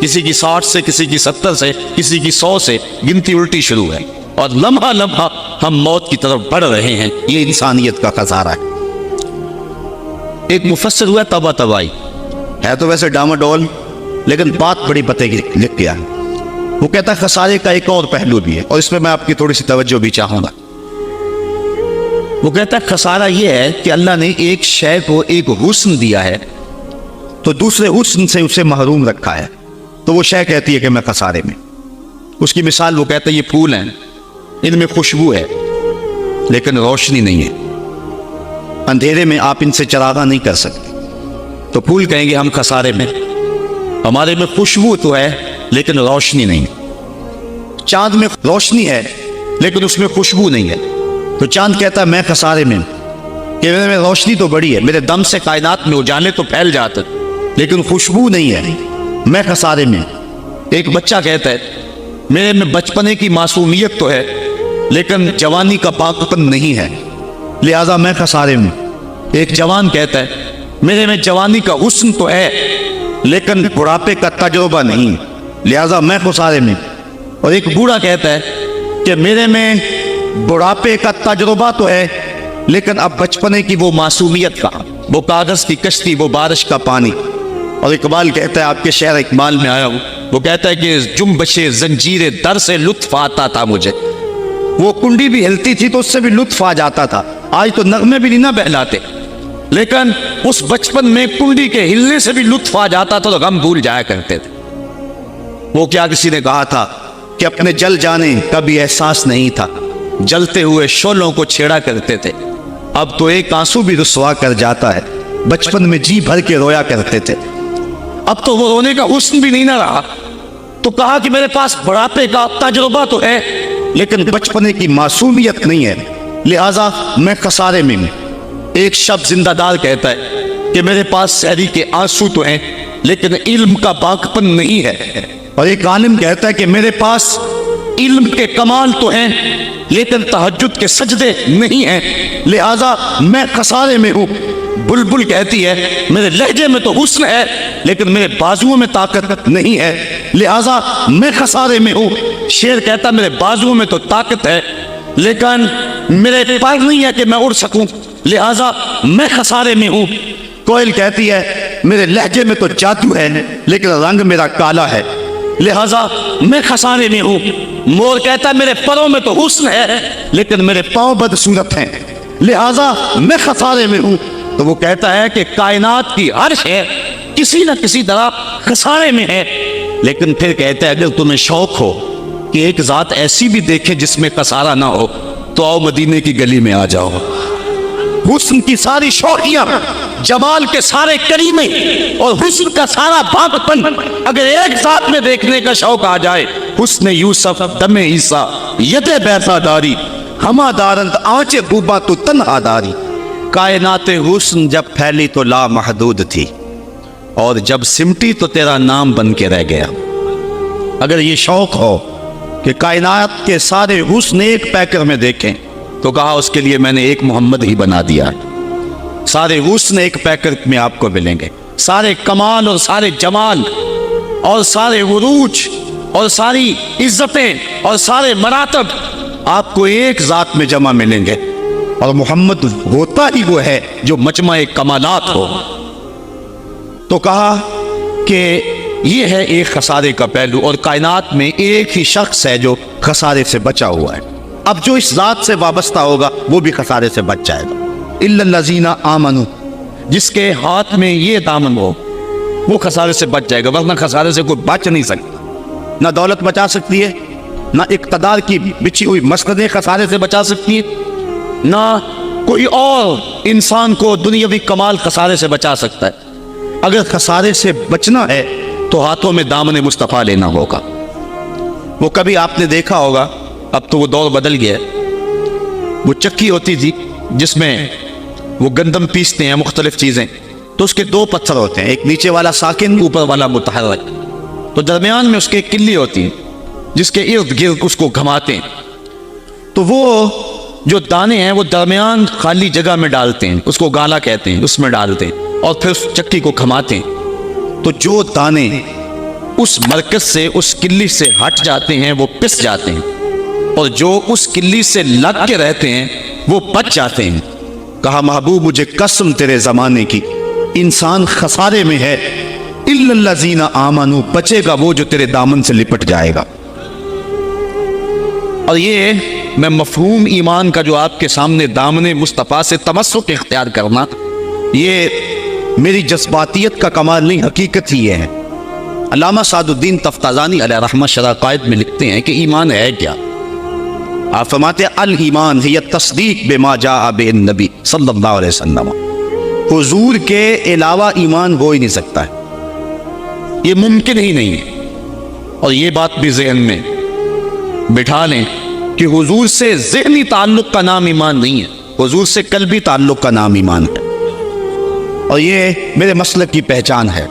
کسی کی 60 سے، کسی کی 70 سے، کسی کی 100 سے گنتی الٹی شروع ہے، اور لمحہ لمحہ ہم موت کی طرف بڑھ رہے ہیں. یہ انسانیت کا خسارہ ہے. ایک مفسر ہوا تبا تبائی ہے، تو ویسے ڈاماڈول، لیکن بات بڑی پتے کی لکھ گیا. وہ کہتا ہے خسارے کا ایک اور پہلو بھی ہے، اور اس میں میں آپ کی تھوڑی سی توجہ بھی چاہوں گا. وہ کہتا ہے خسارہ یہ ہے کہ اللہ نے ایک شے کو ایک حسن دیا ہے تو دوسرے حسن سے اسے محروم رکھا ہے، تو وہ شے کہتی ہے کہ میں خسارے میں. اس کی مثال وہ کہتا ہے یہ پھول ہیں، ان میں خوشبو ہے لیکن روشنی نہیں ہے. اندھیرے میں آپ ان سے چراغاں نہیں کر سکتے. تو پھول کہیں گے ہم خسارے میں، ہمارے میں خوشبو تو ہے لیکن روشنی نہیں. چاند میں روشنی ہے لیکن اس میں خوشبو نہیں ہے. تو چاند کہتا ہے میں خسارے میں کہ میرے میں روشنی تو بڑی ہے، میرے دم سے کائنات میں اجالے تو پھیل جاتے لیکن خوشبو نہیں ہے، میں خسارے میں. ایک بچہ کہتا ہے میرے میں بچپنے کی معصومیت تو ہے لیکن جوانی کا پاکپن نہیں ہے، لہذا میں خسارے میں. ایک جوان کہتا ہے میرے میں جوانی کا حسن تو ہے لیکن بڑھاپے کا تجربہ نہیں، لہذا میں خسارے میں. اور ایک بوڑھا کہتا ہے کہ میرے میں بڑھاپے کا تجربہ تو ہے لیکن اب بچپنے کی وہ معصومیت کا، وہ کاغذ کی کشتی، وہ بارش کا پانی. اور اقبال کہتا ہے، آپ کے شعر اقبال میں آیا ہوں، وہ کہتا ہے کہ جنبش زنجیر در سے لطف آتا تھا مجھے. وہ کنڈی بھی ہلتی تھی تو اس سے بھی لطف آ جاتا تھا. آج تو نغمے بھی نہیں نہ بہلاتے، لیکن اس بچپن میں کنڈی کے ہلنے سے بھی لطف آ جاتا تھا تو غم بھول جایا کرتے تھے. وہ کیا کسی نے کہا تھا کہ اپنے جل جانے کا بھی احساس نہیں تھا، جلتے ہوئے شعلوں کو چھیڑا کرتے تھے. اب تو ایک آنسو بھی رسوا کر جاتا ہے، بچپن میں جی بھر کے رویا کرتے تھے. اب تو وہ رونے کا حسن بھی نہیں نہ رہا. تو کہا کہ میرے پاس بڑھاپے کا تجربہ تو ہے لیکن بچپنے کی معصومیت نہیں ہے، لہذا میں خسارے میں ہوں. ایک شب زندہ دار کہتا ہے کہ میرے پاس سحری کے آنسو تو ہیں لیکن علم کا باقپن نہیں ہے. اور ایک عالم کہتا ہے کہ میرے پاس علم کے کمال تو ہیں لیکن تہجد کے سجدے نہیں ہیں، لہذا میں خسارے میں ہوں. بلبل کہتی ہے میرے لہجے میں تو حسن ہے لیکن میرے بازوؤں میں طاقت نہیں ہے، لہذا میں خسارے میں ہوں. شیر کہتا میرے بازوؤں میں تو طاقت ہے لیکن میرے پیر نہیں ہے کہ میں اڑ سکوں، لہذا میں خسارے میں ہوں. کوئل کہتی ہے میرے لہجے میں تو جادو ہے لیکن رنگ میرا کالا ہے، لہذا میں خسارے میں ہوں. مور کہتا ہے میرے پروں میں تو حسن ہے لیکن میرے پاؤں بدصورت ہیں، لہذا میں خسارے میں ہوں. تو وہ کہتا ہے کہ کائنات کی ہر شے کسی نہ کسی طرح خسارے میں ہے. لیکن پھر کہتا ہے اگر تمہیں شوق ہو کہ ایک ذات ایسی بھی دیکھے جس میں خسارہ نہ ہو تو آؤ مدینے کی گلی میں آ جاؤ. حسن کی ساری شوقیاں، جمال کے سارے کریمے اور حسن کا سارا باغپن اگر ایک ذات میں دیکھنے کا شوق آ جائے، حسن یوسف دم عیسیٰ ید بیسا داری ہما دارند آنچ بوبا تو تنہا داری. کائنات حسن جب پھیلی تو لا محدود تھی اور جب سمٹی تو تیرا نام بن کے رہ گیا. اگر یہ شوق ہو کہ کائنات کے سارے حسن ایک پیکر میں دیکھیں تو کہا اس کے لیے میں نے ایک محمد ہی بنا دیا. سارے حسن ایک پیکر میں آپ کو ملیں گے، سارے کمال اور سارے جمال اور سارے عروج اور ساری عزتیں اور سارے مراتب آپ کو ایک ذات میں جمع ملیں گے. اور محمد ہوتا ہی وہ ہے جو مجمع کمالات ہو. تو کہا کہ یہ ہے ایک خسارے کا پہلو، اور کائنات میں ایک ہی شخص ہے جو خسارے سے بچا ہوا ہے. اب جو اس ذات سے وابستہ ہوگا وہ بھی خسارے سے بچ جائے گا. الا الذین آمنوا، جس کے ہاتھ میں یہ دامن ہو وہ خسارے سے بچ جائے گا، ورنہ خسارے سے کوئی بچ نہیں سکتا. نہ دولت بچا سکتی ہے، نہ اقتدار کی بچھی ہوئی مسندیں خسارے سے بچا سکتی ہے، نہ کوئی اور انسان کو دنیاوی کمال خسارے سے بچا سکتا ہے. اگر خسارے سے بچنا ہے تو ہاتھوں میں دامن مصطفیٰ لینا ہوگا. وہ کبھی آپ نے دیکھا ہوگا، اب تو وہ دور بدل گیا ہے، وہ چکی ہوتی تھی جس میں وہ گندم پیستے ہیں مختلف چیزیں، تو اس کے دو پتھر ہوتے ہیں، ایک نیچے والا ساکن، اوپر والا متحرک. تو درمیان میں اس کے کلی ہوتی ہے جس کے ارد گرد اس کو گھماتے ہیں. تو وہ جو دانے ہیں وہ درمیان خالی جگہ میں ڈالتے ہیں، اس کو گالا کہتے ہیں، اس میں ڈالتے ہیں اور پھر اس چکی کو گھماتے ہیں. تو جو دانے اس مرکز سے اس کلی سے ہٹ جاتے ہیں وہ پس جاتے ہیں، اور جو اس کلی سے لگ کے رہتے ہیں وہ بچ جاتے ہیں۔ کہا محبوب مجھے قسم تیرے زمانے کی، انسان خسارے میں ہے، الا الذین آمنوا، بچے گا وہ جو تیرے دامن سے لپٹ جائے گا۔ اور یہ میں مفہوم ایمان کا جو آپ کے سامنے دامن مصطفیٰ سے تمسک اختیار کرنا، یہ میری جذباتیت کا کمال نہیں، حقیقت ہی یہ ہے۔ علامہ سعد الدین تفتازانی علیہ رحمہ شرح قائد میں لکھتے ہیں کہ ایمان ہے کیا؟ آپ فرماتے ہیں الایمان ہی تصدیق بما جاء بہ النبی صلی اللہ علیہ وسلم، حضور کے علاوہ ایمان ہو ہی نہیں سکتا ہے، یہ ممکن ہی نہیں ہے۔ اور یہ بات بھی ذہن میں بٹھا لیں کہ حضور سے ذہنی تعلق کا نام ایمان نہیں ہے، حضور سے قلبی تعلق کا نام ایمان ہے، اور یہ میرے مسلک کی پہچان ہے۔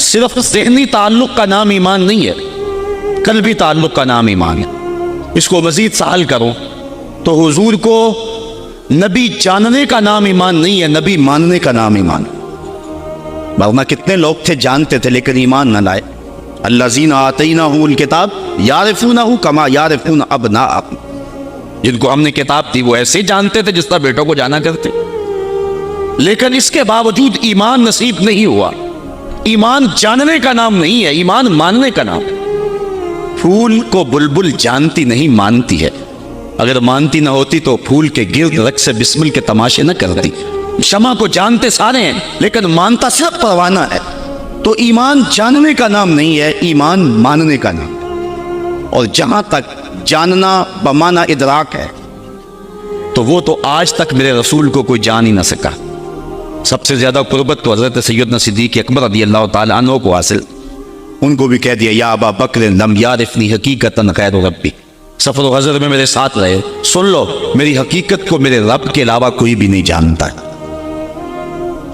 صرف ذہنی تعلق کا نام ایمان نہیں ہے، قلبی تعلق کا نام ایمان ہے۔ اس کو مزید سہل کروں تو حضور کو نبی جاننے کا نام ایمان نہیں ہے، نبی ماننے کا نام ایمان ہے۔ ورنہ کتنے لوگ تھے جانتے تھے لیکن ایمان نہ لائے۔ الذین آتیناہم الکتاب یعرفونہ کما یعرفون ابناءہم، جن کو ہم نے کتاب دی وہ ایسے جانتے تھے جس طرح بیٹوں کو جانا کرتے، لیکن اس کے باوجود ایمان نصیب نہیں ہوا۔ ایمان جاننے کا نام نہیں ہے، ایمان ماننے کا نام ہے۔ پھول کو بلبل جانتی نہیں مانتی ہے، اگر مانتی نہ ہوتی تو پھول کے گرد رقص سے بسمل کے تماشے نہ کرتی۔ شمع کو جانتے سارے ہیں لیکن مانتا صرف پروانہ ہے۔ تو ایمان جاننے کا نام نہیں ہے، ایمان ماننے کا نام ہے۔ اور جہاں تک جاننا بمعنی ادراک ہے تو وہ تو آج تک میرے رسول کو کوئی جان ہی نہ سکا۔ سب سے زیادہ قربت تو حضرت سیدنا صدیق اکبر رضی اللہ تعالیٰ عنہ کو حاصل، ان کو بھی کہہ دیا یا ابا بکر لم یعرفنی حقیقتاً غیر ربی، سفر و حضر میں میرے ساتھ رہے، سن لو میری حقیقت کو میرے رب کے علاوہ کوئی بھی نہیں جانتا ہے۔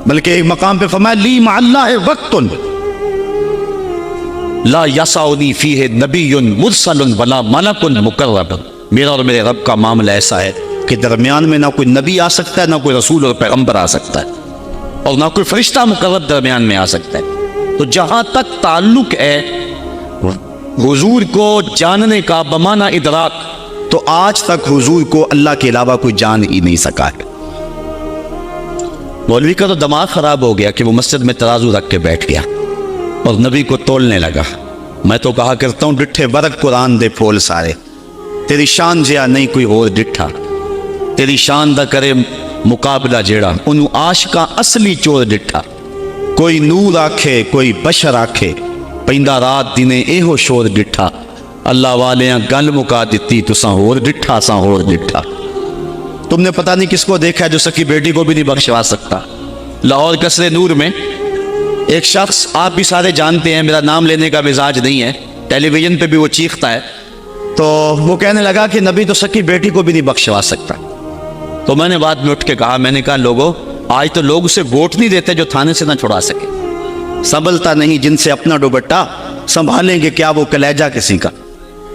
بلکہ ایک مقام پہ فرمایا لی مع اللہ وقت لا یسعنی فیہ نبی مرسل ولا ملک مقرب، میرا اور میرے رب کا معاملہ ایسا ہے کہ درمیان میں نہ کوئی نبی آ سکتا ہے، نہ کوئی رسول اور پیغمبر آ سکتا ہے، اور نہ کوئی فرشتہ مقرب درمیان میں آ سکتا ہے۔ تو جہاں تک تعلق ہے حضور کو جاننے کا بمعنی ادراک، تو آج تک حضور کو اللہ کے علاوہ کوئی جان ہی نہیں سکا ہے۔ مولوی کا تو دماغ خراب ہو گیا کہ وہ مسجد میں ترازو رکھ کے بیٹھ گیا اور نبی کو تولنے لگا۔ میں تو کہا کرتا ہوں ڈٹھے برق قرآن دے پھول سارے، تیری شان جیا نہیں کوئی اور ڈٹھا، تیری شان دا کرے مقابلہ جیڑا انہوں عاشقاں اصلی چور ڈٹھا۔ کوئی نور آکھے کوئی بشر آکھے، پیندہ رات دینے ایہو شور ڈٹھا، اللہ والیاں گل مکا دیتی تساں ہور ڈٹھا ساں ہور ڈٹھا۔ تم نے پتہ نہیں کس کو دیکھا ہے جو سکی بیٹی کو بھی نہیں بخشوا سکتا۔ لاہور قصر نور میں ایک شخص، آپ بھی سارے جانتے ہیں، میرا نام لینے کا مزاج نہیں ہے، ٹیلی ویژن پہ بھی وہ چیختا ہے، تو وہ کہنے لگا کہ نبی تو سکی بیٹی کو بھی نہیں بخشوا سکتا۔ تو میں نے بعد میں اٹھ کے کہا، میں نے کہا لوگوں آج تو لوگ اسے ووٹ نہیں دیتے جو تھانے سے نہ چھڑا سکے، سنبھلتا نہیں جن سے اپنا دوپٹہ سنبھالیں گے کیا وہ کلیجہ کسی کا۔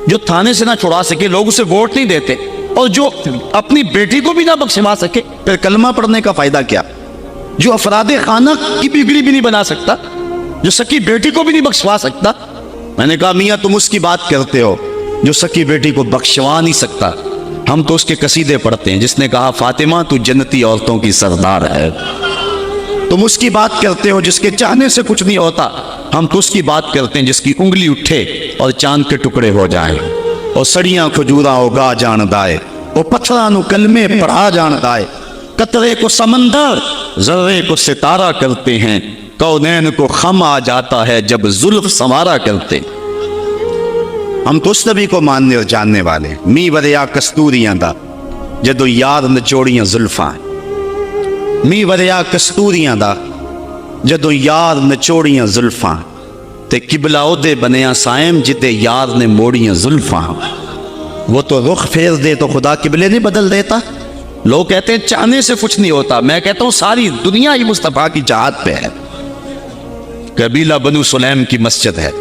جو تھانے سے نہ چھڑا سکے لوگ اسے ووٹ نہیں دیتے، اور جو اپنی بیٹی کو بھی نہ بخشوا سکے پھر کلمہ پڑھنے کا فائدہ کیا؟ جو افراد خانہ کی بگڑی بھی نہیں بنا سکتا، جو سکی بیٹی کو بھی نہیں بخشوا سکتا۔ میں نے کہا میاں تم اس کی بات کرتے ہو جو سکی بیٹی کو بخشوا نہیں سکتا، ہم تو اس کے قصیدے پڑھتے ہیں جس نے کہا فاطمہ تو جنتی عورتوں کی سردار ہے۔ تم اس کی بات کرتے ہو جس کے چاہنے سے کچھ نہیں ہوتا، ہم تو اس کی بات کرتے ہیں جس کی انگلی اٹھے اور چاند کے ٹکڑے ہو جائیں، اور سڑیاں کھجوراں اگا جان دائے، اور پتھراں نو کلمے پڑھا جان دائے، قطرے کو سمندر ذرے کو ستارہ کرتے ہیں، کونین کو خم آ جاتا ہے جب زلف سنوارا کرتے۔ ہم تو اس نبی کو ماننے اور جاننے والے، می وریا کستوریاں دا جدو یار نچوڑیاں زلفاں، می وریا کستوریاں دا جدو یار نچوڑیاں زلفاں، تے قبلہ اودے بنیا سائم جدے یار نے موڑیاں زلفاں۔ وہ تو رخ پھیر دے تو خدا قبلے نہیں بدل دیتا۔ لوگ کہتے ہیں چاہنے سے کچھ نہیں ہوتا، میں کہتا ہوں ساری دنیا ہی مصطفیٰ کی چاہت پہ ہے۔ قبیلہ بنو سلیم کی مسجد ہے،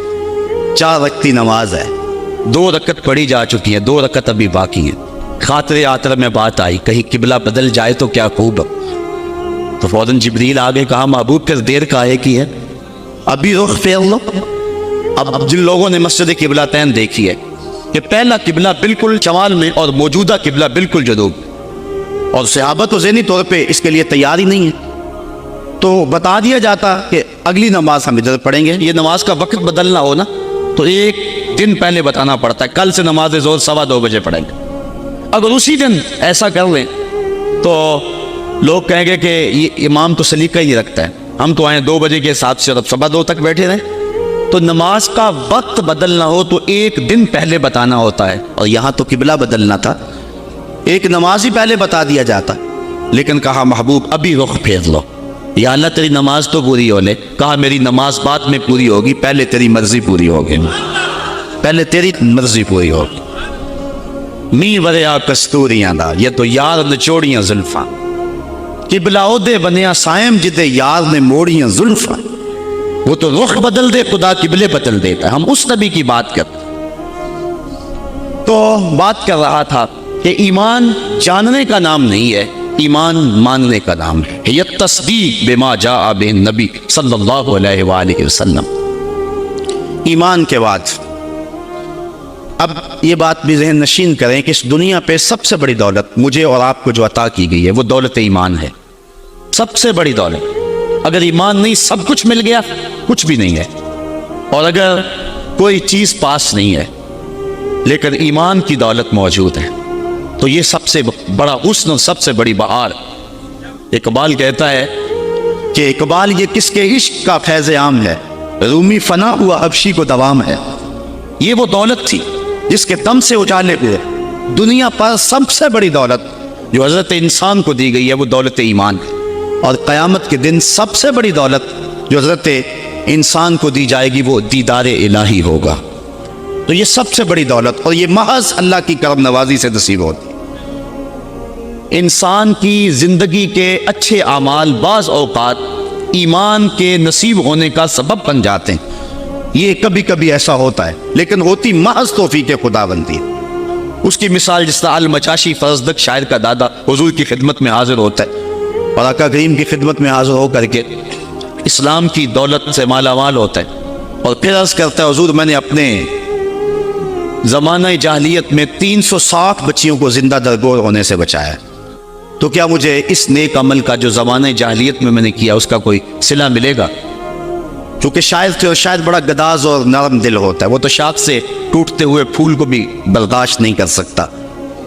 4 رکعتی نماز ہے، 2 رکعت پڑھی جا چکی ہیں، 2 رکعت ابھی باقی ہیں۔ خاطر آتر میں بات آئی کہیں قبلہ بدل جائے تو کیا خوب، تو فوراً جبریل آگے کہا محبوب پھر دیر کاہے کی ہے، ابھی رخ پھیر لو۔ اب جن لوگوں نے مسجد قبلتین دیکھی ہے کہ پہلا قبلہ بالکل شمال میں اور موجودہ قبلہ بالکل جنوب، اور صحابہ تو ذہنی طور پہ اس کے لیے تیار ہی نہیں ہے، تو بتا دیا جاتا کہ اگلی نماز ہم ادھر پڑھیں گے۔ یہ نماز کا وقت بدلنا ہو نا تو ایک دن پہلے بتانا پڑتا ہے، کل سے نماز ظہر 2:15 بجے پڑھیں گے۔ اگر اسی دن ایسا کر لیں تو لوگ کہیں گے کہ یہ امام تو سلیقہ ہی رکھتا ہے، ہم تو آئیں 2 بجے کے حساب سے 2:15 تک بیٹھے رہیں۔ تو نماز کا وقت بدلنا ہو تو ایک دن پہلے بتانا ہوتا ہے، اور یہاں تو قبلہ بدلنا تھا، ایک نماز ہی پہلے بتا دیا جاتا، لیکن کہا محبوب ابھی رخ پھیر لو، یا اللہ تیری نماز تو پوری ہو لے۔ کہا میری نماز بعد میں پوری ہوگی، پہلے تیری مرضی پوری ہوگی، پہلے تیری مرضی پوری ہوگی۔ می وریا کستوریاں دا یہ تو یار نچوڑیاں زلفاں، قبلہ دے بنیا سائم جدے یار نے موڑیاں زلفاں۔ وہ تو رخ بدل دے خدا قبلے بدل دیتا ہے، ہم اس نبی کی بات کرتے۔ تو بات کر رہا تھا کہ ایمان جاننے کا نام نہیں ہے، ایمان ماننے کا نام ہے۔ یہ تصدیق بما جاء بہ نبی صلی اللہ علیہ وآلہ وسلم۔ ایمان کے بعد اب یہ بات بھی ذہن نشین کریں کہ اس دنیا پہ سب سے بڑی دولت مجھے اور آپ کو جو عطا کی گئی ہے وہ دولت ایمان ہے، سب سے بڑی دولت۔ اگر ایمان نہیں سب کچھ مل گیا کچھ بھی نہیں ہے، اور اگر کوئی چیز پاس نہیں ہے لیکن ایمان کی دولت موجود ہے تو یہ سب سے بڑا حسن اور سب سے بڑی بہار۔ اقبال کہتا ہے کہ اقبال یہ کس کے عشق کا فیض عام ہے، رومی فنا ہوا حبشی کو دوام ہے۔ یہ وہ دولت تھی جس کے دم سے اجالے ہوئے دنیا پر سب سے بڑی دولت جو حضرت انسان کو دی گئی ہے وہ دولت ایمان ہے، اور قیامت کے دن سب سے بڑی دولت جو حضرت انسان کو دی جائے گی وہ دیدار الہی ہوگا۔ تو یہ سب سے بڑی دولت، اور یہ محض اللہ کی کرم نوازی سے نصیب ہوتی۔ انسان کی زندگی کے اچھے اعمال بعض اوقات ایمان کے نصیب ہونے کا سبب بن جاتے ہیں، یہ کبھی کبھی ایسا ہوتا ہے، لیکن ہوتی محض توفیق خدا بنتی ہے۔ اس کی مثال جس طرح المچاشی فرزدق شاعر کا دادا حضور کی خدمت میں حاضر ہوتا ہے اور آقا کریم کی خدمت میں حاضر ہو کر کے اسلام کی دولت سے مالا مال ہوتا ہے، اور پھر عرض کرتا ہے حضور میں نے اپنے زمانہ جاہلیت میں 360 بچیوں کو زندہ درگور ہونے سے بچایا، تو کیا مجھے اس نیک عمل کا جو زمانہ جاہلیت میں نے کیا اس کا کوئی صلہ ملے گا؟ چونکہ شاعر تھے اور شاید بڑا گداز اور نرم دل ہوتا ہے، وہ تو شاخ سے ٹوٹتے ہوئے پھول کو بھی برداشت نہیں کر سکتا۔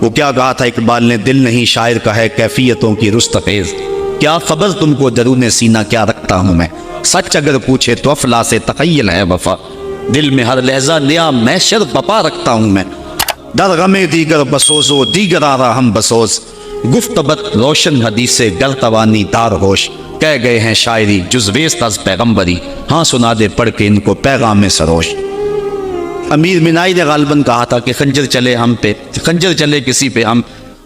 وہ کیا کہا تھا اقبال نے، دل نہیں شاعر کا ہے کیفیتوں کی رستخیز، کیا خبر تم کو درون سینہ کیا رکھتا ہوں میں، سچ اگر پوچھے تو افلا سے تخیل ہے وفا، دل میں ہر لہجہ نیا محشر بپا رکھتا ہوں میں، در غم دیگر بسوزو دیگر آرا ہم بسوز، گفتبت روشن حدیث گر توانی دار ہوش، کہہ گئے ہیں شاعری جزویست از پیغمبری، ہاں سنا دے پڑھ کے ان کو پیغام میں سروش۔ امیر منائی نے غالباً کہا تھا کہ خنجر چلے ہم پہ، خنجر چلے کسی پہ ہم،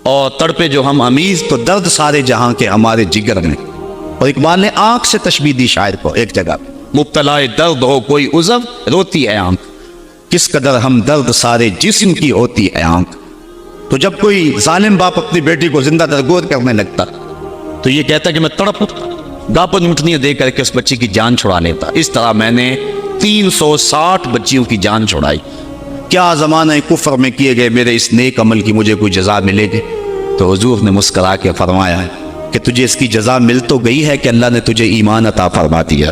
اور تڑپے جو ہم امیر تو درد سارے جہاں کے ہمارے جگر میں۔ اور اقبال نے آنکھ سے تشبیہ دی شاعر کو ایک جگہ، مبتلا درد ہو کوئی عذر روتی ہے آنکھ، کس قدر ہم درد سارے جسم کی ہوتی ہے آنکھ۔ تو جب کوئی ظالم باپ اپنی بیٹی کو زندہ درگور کرنے لگتا تو یہ کہتا کہ میں تڑپ گاپن مٹنیاں دے کر کے اس بچی کی جان چھڑا لیتا، اس طرح میں نے 360 بچیوں کی جان چھڑائی، کیا زمانہ کفر میں کیے گئے میرے اس نیک عمل کی مجھے کوئی جزا ملے گی؟ تو حضور نے مسکرا کے فرمایا ہے کہ تجھے اس کی جزا مل تو گئی ہے کہ اللہ نے تجھے ایمان عطا فرما دیا۔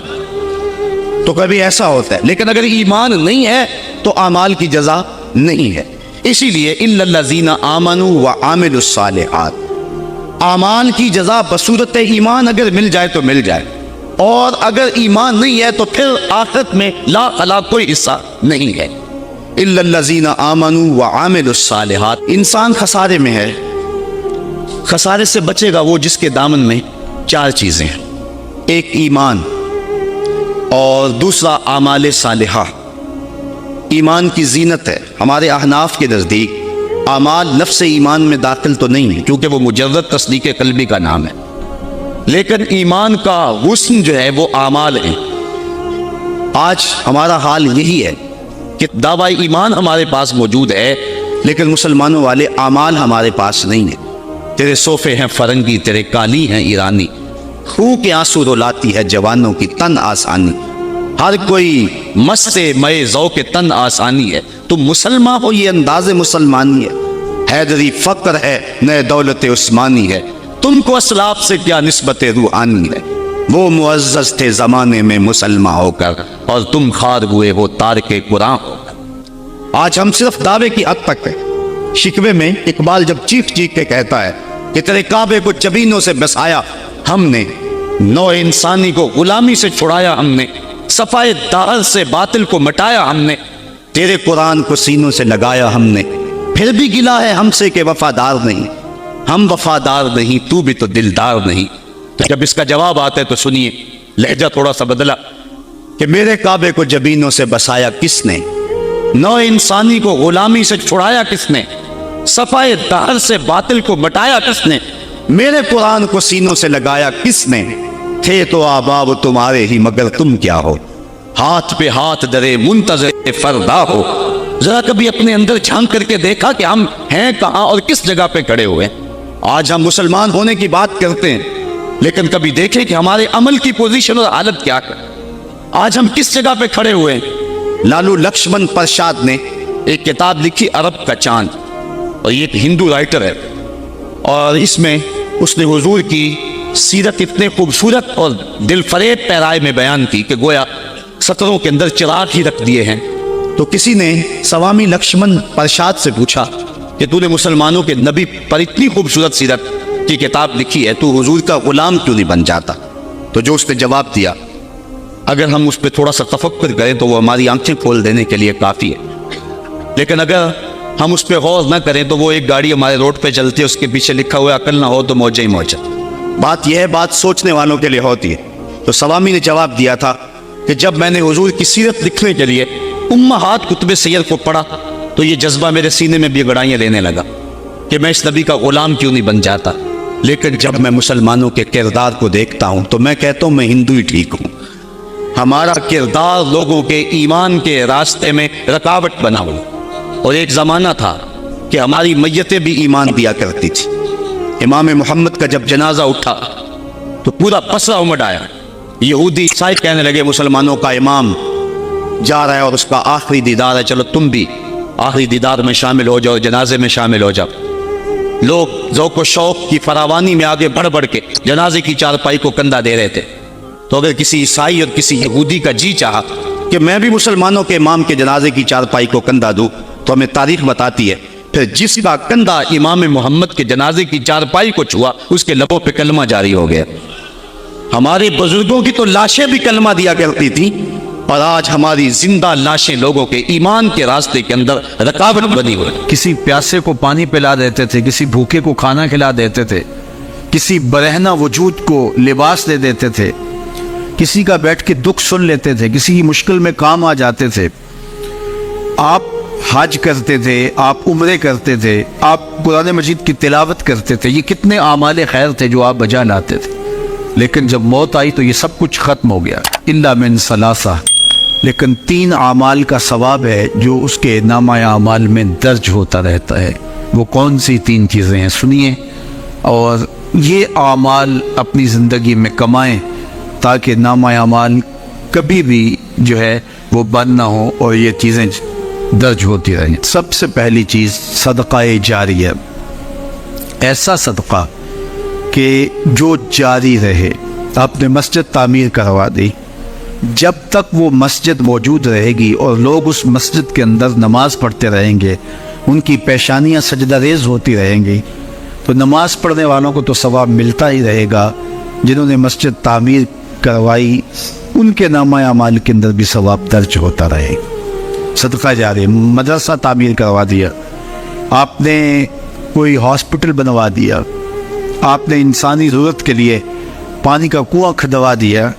تو کبھی ایسا ہوتا ہے، لیکن اگر ایمان نہیں ہے تو اعمال کی جزا نہیں ہے۔ اسی لیے الا الذین آمنوا وعملوا الصالحات، اعمال کی جزا بصورت ایمان اگر مل جائے تو مل جائے، اور اگر ایمان نہیں ہے تو پھر آخرت میں لا خلا کوئی حصہ نہیں ہے۔ الا الذین آمنوا وعملوا الصالحات، انسان خسارے میں ہے۔ خسارے سے بچے گا وہ جس کے دامن میں 4 چیزیں ہیں، ایک ایمان، اور دوسرا اعمال صالحہ۔ ایمان کی زینت ہے، ہمارے احناف کے نزدیک اعمال نفس ایمان میں داخل تو نہیں ہے کیونکہ وہ مجرد تصدیق قلبی کا نام ہے، لیکن ایمان کا حسن جو ہے وہ اعمال ہیں۔ آج ہمارا حال یہی ہے کہ دعوی ایمان ہمارے پاس موجود ہے لیکن مسلمانوں والے اعمال ہمارے پاس نہیں ہیں۔ تیرے صوفے ہیں فرنگی، تیرے کالی ہیں ایرانی، خون کے آنسو رلاتی ہے جوانوں کی تن آسانی۔ ہر کوئی مست مئے ذوق تن آسانی ہے. تم مسلمان ہو یہ انداز مسلمانی ہے. حیدری فقر ہے نئے دولت عثمانی ہے. تم کو اسلاف سے کیا نسبت روحانی ہے. وہ معزز تھے زمانے میں مسلمان ہو کر اور تم خار ہوئے ہو تارک قرآن ہو کر. آج ہم صرف دعوے کی حد تک ہے. شکوے میں اقبال جب چیخ چیخ کے کہتا ہے کہ تیرے کعبے کو جبینوں سے بسایا ہم نے, نو انسانی کو غلامی سے چھڑایا ہم نے, صفائے دہر سے باطل کو مٹایا ہم نے, تیرے قرآن کو سینوں سے لگایا ہم نے, پھر بھی گلا ہے ہم سے کہ وفادار نہیں. ہم وفادار نہیں, تو بھی تو دلدار نہیں. تو جب اس کا جواب آتا ہے تو سنیے, لہجہ تھوڑا سا بدلا کہ میرے کعبے کو جبینوں سے بسایا کس نے, نو انسانی کو غلامی سے چھڑایا کس نے, صفائے دہر سے باطل کو مٹایا کس نے, میرے قرآن کو سینوں سے لگایا کس نے, تھے تو آباب تمہارے ہی مگر تم کیا ہو, ہاتھ پہ ہاتھ درے منتظر فردا ہو. ذرا کبھی اپنے اندر جھانک کر کے دیکھا کہ ہم ہیں کہاں اور کس جگہ پہ کھڑے ہوئے. آج ہم مسلمان ہونے کی بات کرتے ہیں, لیکن کبھی دیکھیں کہ ہمارے عمل کی پوزیشن اور حالت کیا ہے. آج ہم کس جگہ پہ کھڑے ہوئے ہیں. لالو لکشمن پرشاد نے ایک کتاب لکھی عرب کا چاند, اور یہ ایک ہندو رائٹر ہے, اور اس میں اس نے حضور کی سیرت اتنے خوبصورت اور دل فریب پیرائے میں بیان کی کہ گویا سطروں کے اندر چراغ ہی رکھ دیے ہیں. تو کسی نے سوامی لکشمن پرشاد سے پوچھا کہ تو نے مسلمانوں کے نبی پر اتنی خوبصورت سیرت کی کتاب لکھی ہے, تو حضور کا غلام کیوں نہیں بن جاتا. تو جو اس نے جواب دیا, اگر ہم اس پہ تھوڑا سا تفکر کریں تو وہ ہماری آنکھیں کھول دینے کے لیے کافی ہے, لیکن اگر ہم اس پہ غور نہ کریں تو وہ ایک گاڑی ہمارے روڈ پہ چلتی ہے, اس کے پیچھے لکھا ہوا ہے عقل نہ ہو تو موجہ ہی موجہ. بات یہ ہے, بات سوچنے والوں کے لیے ہوتی ہے. تو سوامی نے جواب دیا تھا کہ جب میں نے حضور کی سیرت لکھنے کے لیے امہات کتب سیر کو پڑھا تو یہ جذبہ میرے سینے میں بھی گڑائیاں لینے لگا کہ میں اس نبی کا غلام کیوں نہیں بن جاتا. لیکن جب میں مسلمانوں کے کردار کو دیکھتا ہوں تو میں کہتا ہوں میں ہندو ہی ٹھیک ہوں. ہمارا کردار لوگوں کے ایمان کے راستے میں رکاوٹ بنا ہوا. اور ایک زمانہ تھا کہ ہماری میتیں بھی ایمان دیا کرتی تھی. امام محمد کا جب جنازہ اٹھا تو پورا پسرا امڈ آیا. یہودی عیسائی کہنے لگے مسلمانوں کا امام جا رہا ہے اور اس کا آخری دیدار ہے, چلو تم بھی آخری دیدار میں شامل ہو جاؤ, جنازے میں شامل ہو جاؤ. لوگ ذوق و شوق کی فراوانی میں آگے بڑھ بڑھ کے جنازے کی چارپائی کو کندھا دے رہے تھے. تو اگر کسی عیسائی اور کسی یہودی کا جی چاہا کہ میں بھی مسلمانوں کے امام کے جنازے کی چارپائی کو کندھا دوں, تو ہمیں تاریخ بتاتی ہے پھر جس کا کندھا امام محمد کے جنازے کی چارپائی کو چھوا اس کے لبوں پہ کلمہ جاری ہو گیا. ہمارے بزرگوں کی تو لاشیں بھی کلمہ دیا کرتی تھی, اور آج ہماری زندہ لاشیں لوگوں کے ایمان کے راستے کے اندر رکاوٹ بنی ہوئی. کسی پیاسے کو پانی پلا دیتے تھے, کسی بھوکے کو کھانا کھلا دیتے تھے, کسی برہنہ وجود کو لباس دے دیتے تھے, کسی کا بیٹھ کے دکھ سن لیتے تھے, کسی کی مشکل میں کام آ جاتے تھے. آپ حج کرتے تھے, آپ عمرے کرتے تھے, آپ قرآن مجید کی تلاوت کرتے تھے, یہ کتنے اعمال خیر تھے جو آپ بجا لاتے تھے. لیکن جب موت آئی تو یہ سب کچھ ختم ہو گیا. الا من ثلاثہ, لیکن 3 اعمال کا ثواب ہے جو اس کے نامہ اعمال میں درج ہوتا رہتا ہے. وہ کون سی 3 چیزیں ہیں سنیے, اور یہ اعمال اپنی زندگی میں کمائیں تاکہ نامہ اعمال کبھی بھی جو ہے وہ بند نہ ہو اور یہ چیزیں درج ہوتی رہیں. سب سے پہلی چیز صدقہ جاریہ, ایسا صدقہ کہ جو جاری رہے. آپ نے مسجد تعمیر کروا دی, جب تک وہ مسجد موجود رہے گی اور لوگ اس مسجد کے اندر نماز پڑھتے رہیں گے, ان کی پیشانیاں سجدہ ریز ہوتی رہیں گی, تو نماز پڑھنے والوں کو تو ثواب ملتا ہی رہے گا. جنہوں نے مسجد تعمیر کروائی ان کے نامہ اعمال کے اندر بھی ثواب درج ہوتا رہے. صدقہ جاری. مدرسہ تعمیر کروا دیا, آپ نے کوئی ہاسپٹل بنوا دیا, آپ نے انسانی ضرورت کے لیے پانی کا کنواں کھدوا دیا,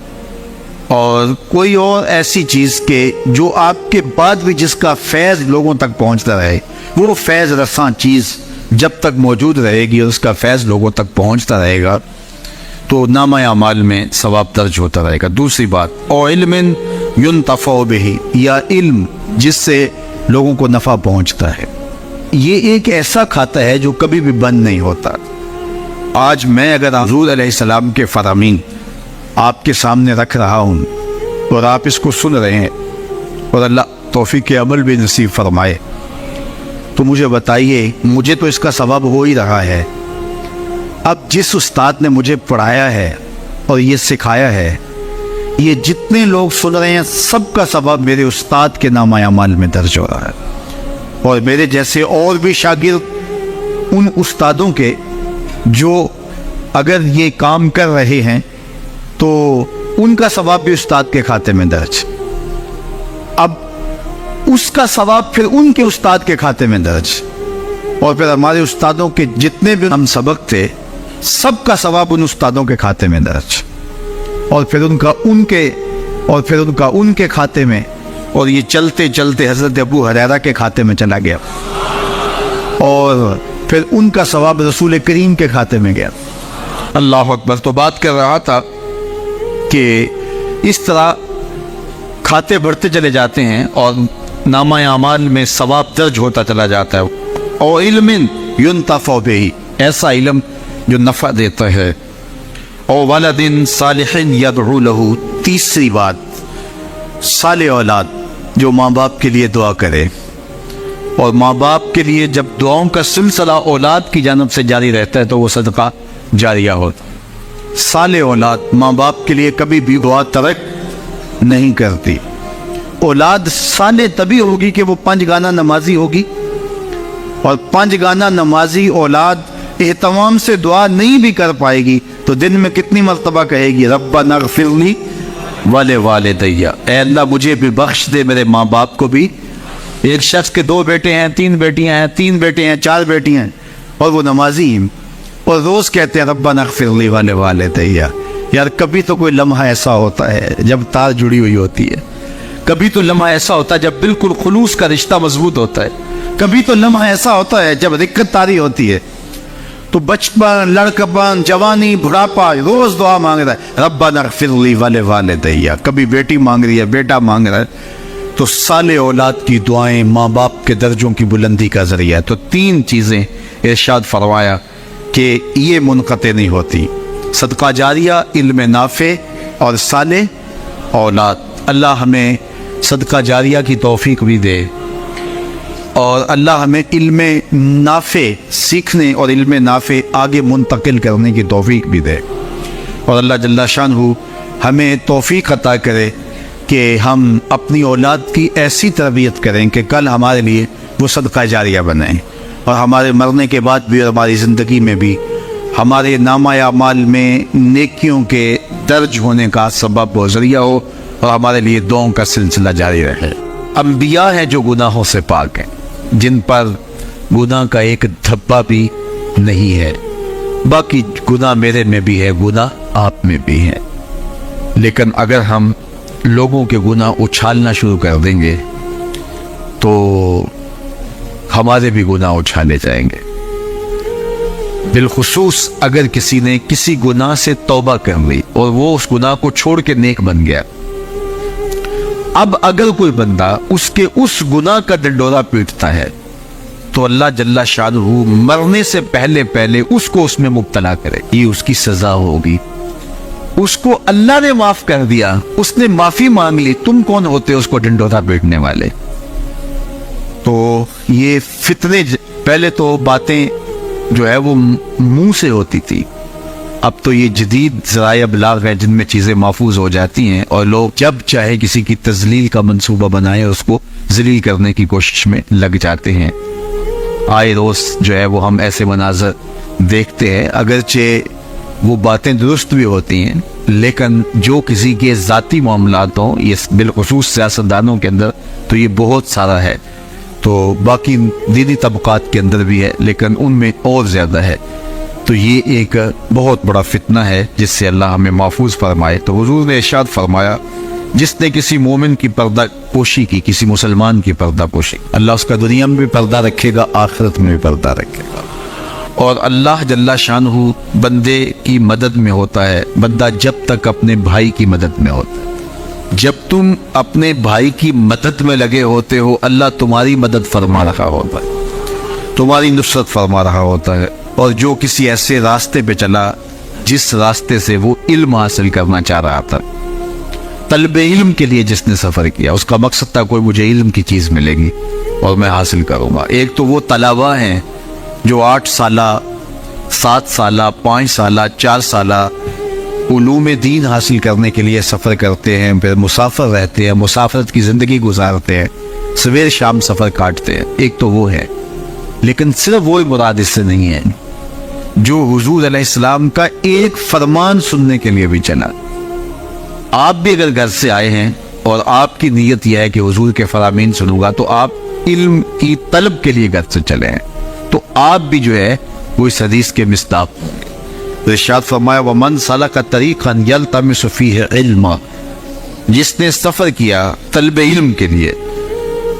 اور کوئی اور ایسی چیز کہ جو آپ کے بعد بھی جس کا فیض لوگوں تک پہنچتا رہے, وہ فیض رساں چیز جب تک موجود رہے گی اور اس کا فیض لوگوں تک پہنچتا رہے گا تو نامہ اعمال میں ثواب درج ہوتا رہے گا. دوسری بات, او علم ينتفع به, یا علم جس سے لوگوں کو نفع پہنچتا ہے. یہ ایک ایسا کھاتا ہے جو کبھی بھی بند نہیں ہوتا. آج میں اگر حضور علیہ السلام کے فرامین آپ کے سامنے رکھ رہا ہوں اور آپ اس کو سن رہے ہیں اور اللہ توفیق عمل بھی نصیب فرمائے، تو مجھے بتائیے، مجھے تو اس کا ثواب ہو ہی رہا ہے۔ اب جس استاد نے مجھے پڑھایا ہے اور یہ سکھایا ہے، یہ جتنے لوگ سن رہے ہیں سب کا ثواب میرے استاد کے نامہ اعمال میں درج ہو رہا ہے، اور میرے جیسے اور بھی شاگرد ان استادوں کے جو اگر یہ کام کر رہے ہیں تو ان کا ثواب بھی استاد کے کھاتے میں درج، اب اس کا ثواب پھر ان کے استاد کے کھاتے میں درج، اور پھر ہمارے استادوں کے جتنے بھی ہم سبق تھے سب کا ثواب ان استادوں کے کھاتے میں درج، اور پھر ان کا ان کے کھاتے میں، اور یہ چلتے چلتے حضرت ابو ہریرہ کے کھاتے میں چلا گیا، اور پھر ان کا ثواب رسول کریم کے کھاتے میں گیا۔ اللہ اکبر۔ تو بات کر رہا تھا کہ اس طرح کھاتے بڑھتے چلے جاتے ہیں اور نامہ اعمال میں ثواب درج ہوتا چلا جاتا ہے، اور علم ينتفع به، ایسا علم جو نفع دیتا ہے، اور والد صالح يدعو له، تیسری بات صالح اولاد جو ماں باپ کے لیے دعا کرے، اور ماں باپ کے لیے جب دعاؤں کا سلسلہ اولاد کی جانب سے جاری رہتا ہے تو وہ صدقہ جاریہ ہوتا ہے۔ صالح اولاد ماں باپ کے لیے کبھی بھی دعا ترک نہیں کرتی۔ اولاد صالح تبھی ہوگی کہ وہ 5 گانا نمازی ہوگی، اور 5 گانا نمازی اولاد اہتمام سے دعا نہیں بھی کر پائے گی تو دن میں کتنی مرتبہ کہے گی ربنا اغفر لی ولوالدی، اے اللہ مجھے بھی بخش دے، میرے ماں باپ کو بھی۔ ایک شخص کے 2 بیٹے ہیں، 3 بیٹیاں ہیں، 3 بیٹے ہیں، 4 بیٹیاں ہیں، اور وہ نمازی ہیں اور روز کہتے ہیں ربنا اغفر لی ولوالدی۔ یار کبھی تو کوئی لمحہ ایسا ہوتا ہے جب تار جڑی ہوئی ہوتی ہے، کبھی تو لمحہ ایسا ہوتا ہے جب بالکل خلوص کا رشتہ مضبوط ہوتا ہے، کبھی تو لمحہ ایسا ہوتا ہے جب رقت تاری ہوتی ہے۔ تو بچپن، لڑکپن، جوانی، بڑھاپا، روز دعا مانگ رہا ہے ربنا اغفر لی ولوالدی، کبھی بیٹی مانگ رہی ہے، بیٹا مانگ رہا ہے۔ تو صالح اولاد کی دعائیں ماں باپ کے درجوں کی بلندی کا ذریعہ ہے۔ تو 3 چیزیں ارشاد فرمایا کہ یہ منقطع نہیں ہوتی، صدقہ جاریہ، علم نافع اور صالح اولاد۔ اللہ ہمیں صدقہ جاریہ کی توفیق بھی دے، اور اللہ ہمیں علم نافع سیکھنے اور علم نافع آگے منتقل کرنے کی توفیق بھی دے، اور اللہ جل شانہ ہمیں توفیق عطا کرے کہ ہم اپنی اولاد کی ایسی تربیت کریں کہ کل ہمارے لیے وہ صدقہ جاریہ بنیں، اور ہمارے مرنے کے بعد بھی اور ہماری زندگی میں بھی ہمارے نامہ اعمال میں نیکیوں کے درج ہونے کا سبب و ذریعہ ہو، اور ہمارے لیے دعاؤں کا سلسلہ جاری رہے۔ انبیاء ہیں جو گناہوں سے پاک ہیں، جن پر گناہ کا ایک دھبا بھی نہیں ہے، باقی گناہ میرے میں بھی ہے، گناہ آپ میں بھی ہے، لیکن اگر ہم لوگوں کے گناہ اچھالنا شروع کر دیں گے تو ہمارے بھی گناہ اچھالے جائیں گے، بالخصوص اگر کسی نے کسی گناہ سے توبہ کر لی اور وہ اس گناہ کو چھوڑ کے نیک بن گیا۔ اب اگر کوئی بندہ اس کے اس گناہ کا ڈنڈورا پیٹتا ہے تو اللہ جل شانہ مرنے سے پہلے اس کو اس میں مبتلا کرے، یہ اس کی سزا ہوگی۔ اس کو اللہ نے معاف کر دیا، اس نے معافی مانگ لی، تم کون ہوتے اس کو ڈنڈورا پیٹنے والے؟ تو یہ فتنے، پہلے تو باتیں جو ہے وہ منہ سے ہوتی تھی، اب تو یہ جدید ذرائع ابلاغ ہے جن میں چیزیں محفوظ ہو جاتی ہیں، اور لوگ جب چاہے کسی کی تذلیل کا منصوبہ بنائے اس کو ذلیل کرنے کی کوشش میں لگ جاتے ہیں۔ آئے روز جو ہے وہ ہم ایسے مناظر دیکھتے ہیں، اگرچہ وہ باتیں درست بھی ہوتی ہیں، لیکن جو کسی کے ذاتی معاملات ہوں، یہ بالخصوص سیاستدانوں کے اندر تو یہ بہت سارا ہے، تو باقی دینی طبقات کے اندر بھی ہے لیکن ان میں اور زیادہ ہے۔ تو یہ ایک بہت بڑا فتنہ ہے جس سے اللہ ہمیں محفوظ فرمائے۔ تو حضور نے ارشاد فرمایا جس نے کسی مومن کی پردہ پوشی کی، کسی مسلمان کی پردہ پوشی، اللہ اس کا دنیا میں بھی پردہ رکھے گا، آخرت میں بھی پردہ رکھے گا۔ اور اللہ جل شانہ بندے کی مدد میں ہوتا ہے، بندہ جب تک اپنے بھائی کی مدد میں ہوتا ہے۔ جب تم اپنے بھائی کی مدد میں لگے ہوتے ہو، اللہ تمہاری مدد فرما رہا ہوتا ہے، تمہاری نصرت فرما رہا ہوتا ہے۔ اور جو کسی ایسے راستے پہ چلا جس راستے سے وہ علم حاصل کرنا چاہ رہا تھا، طلب علم کے لیے جس نے سفر کیا، اس کا مقصد تھا کوئی مجھے علم کی چیز ملے گی اور میں حاصل کروں گا۔ ایک تو وہ طلباء ہیں جو 8 سالہ 7 سالہ 5 سالہ 4 سالہ علوم دین حاصل کرنے کے لیے سفر کرتے ہیں، پھر مسافر رہتے ہیں، مسافرت کی زندگی گزارتے ہیں، سویر شام سفر کاٹتے ہیں، ایک تو وہ ہے۔ لیکن صرف وہ مراد اس سے نہیں ہے جو حضور علیہ السلام کا ایک فرمان سننے کے لیے بھی چلا۔ آپ بھی اگر گھر سے آئے ہیں اور آپ کی نیت یہ ہے کہ حضور کے فرامین سنوں گا، تو آپ علم کی طلب کے لیے گھر سے چلے ہیں، تو آپ بھی جو ہے وہ اس حدیث کے مصداق ہوں گے۔ ارشاد فرمایا وَمَنْ سَلَكَ طَرِيقًا يَلْتَمِسُ فِيهِ عِلْمًا، جس نے سفر کیا طلب علم کے لیے،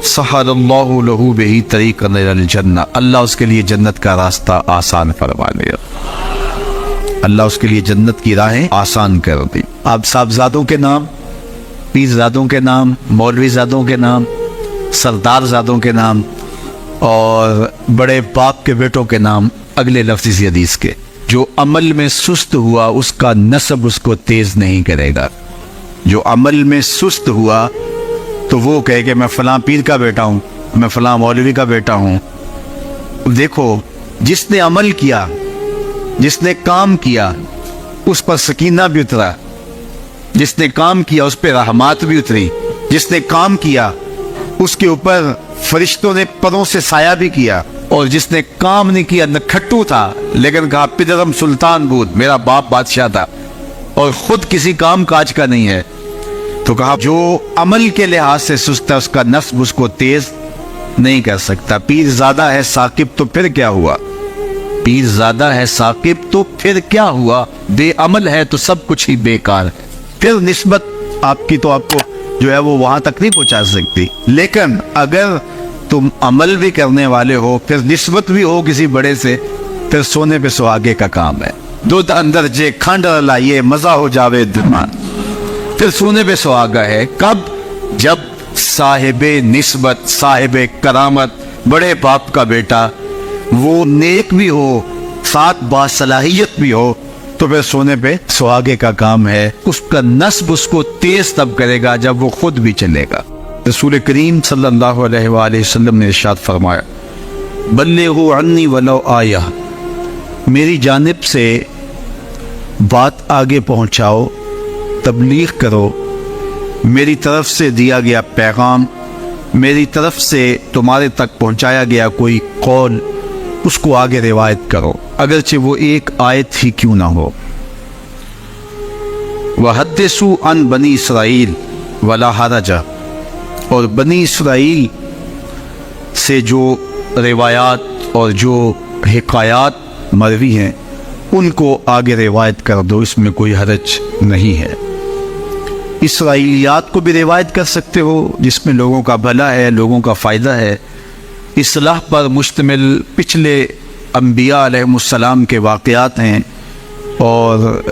سَهَلَ اللَّهُ لَهُ بِهِ طَرِيقًا إِلَى الْجَنَّةِ، اللہ اس کے لیے جنت کا راستہ آسان فرما دے گا، اللہ اس کے لیے جنت کی راہیں آسان کر دی۔ آپ صاحبزادوں کے نام، پیرزادوں کے نام، مولوی زادوں کے نام، سردار زادوں کے نام اور بڑے باپ کے بیٹوں کے نام اگلے لفظ اسی حدیث کے، جو عمل میں سست ہوا اس کا نسب اس کو تیز نہیں کرے گا۔ جو عمل میں سست ہوا تو وہ کہے کہ میں فلاں پیر کا بیٹا ہوں، میں فلاں مولوی کا بیٹا ہوں۔ دیکھو، جس نے عمل کیا، جس نے کام کیا، اس پر سکینہ بھی اترا، جس نے کام کیا اس پہ رحمات بھی اتری، جس نے کام کیا اس کے اوپر فرشتوں نے پروں سے سایہ بھی کیا، اور جس نے کام نہیں کیا نہ کھٹو تھا لیکن کہا پدرم سلطان بود، میرا باپ بادشاہ تھا اور خود کسی کام کاج کا نہیں ہے، تو کہا جو عمل کے لحاظ سے سست ہے اس کا نسب اس کو تیز نہیں کر سکتا۔ پیر زیادہ ہے ثاقب تو پھر کیا ہوا، پیر زیادہ ہے ثاقب تو پھر کیا ہوا، بے عمل ہے تو سب کچھ ہی بیکار ہے۔ پھر نسبت آپ کی تو آپ کو جو ہے وہ وہاں تک نہیں پہنچا سکتی، لیکن اگر تم عمل بھی کرنے والے ہو، پھر نسبت بھی ہو کسی بڑے سے، پھر سونے پہ سہاگے کا کام ہے۔ دودھ اندر جے کھنڈ لائیے مزہ ہو جاوے دمان، پھر سونے پہ سہاگا ہے۔ کب؟ جب صاحب نسبت، صاحب کرامت، بڑے باپ کا بیٹا وہ نیک بھی ہو، ساتھ باصلاحیت بھی ہو، تو پھر سونے پہ سہاگے کا کام ہے۔ اس کا نسب اس کو تیز تب کرے گا جب وہ خود بھی چلے گا۔ رسول کریم صلی اللہ علیہ وآلہ وسلم نے ارشاد فرمایا بلغوا عنی ولو آیہ، میری جانب سے بات آگے پہنچاؤ، تبلیغ کرو، میری طرف سے دیا گیا پیغام، میری طرف سے تمہارے تک پہنچایا گیا کوئی قول، اس کو آگے روایت کرو، اگرچہ وہ ایک آیت ہی کیوں نہ ہو۔ وحدثوا عن بنی اسرائیل ولا حرج، اور بنی اسرائیل سے جو روایات اور جو حکایات مروی ہیں ان کو آگے روایت کر دو، اس میں کوئی حرج نہیں ہے۔ اسرائیلیات کو بھی روایت کر سکتے ہو جس میں لوگوں کا بھلا ہے، لوگوں کا فائدہ ہے، اصلاح پر مشتمل پچھلے انبیاء علیہ السلام کے واقعات ہیں اور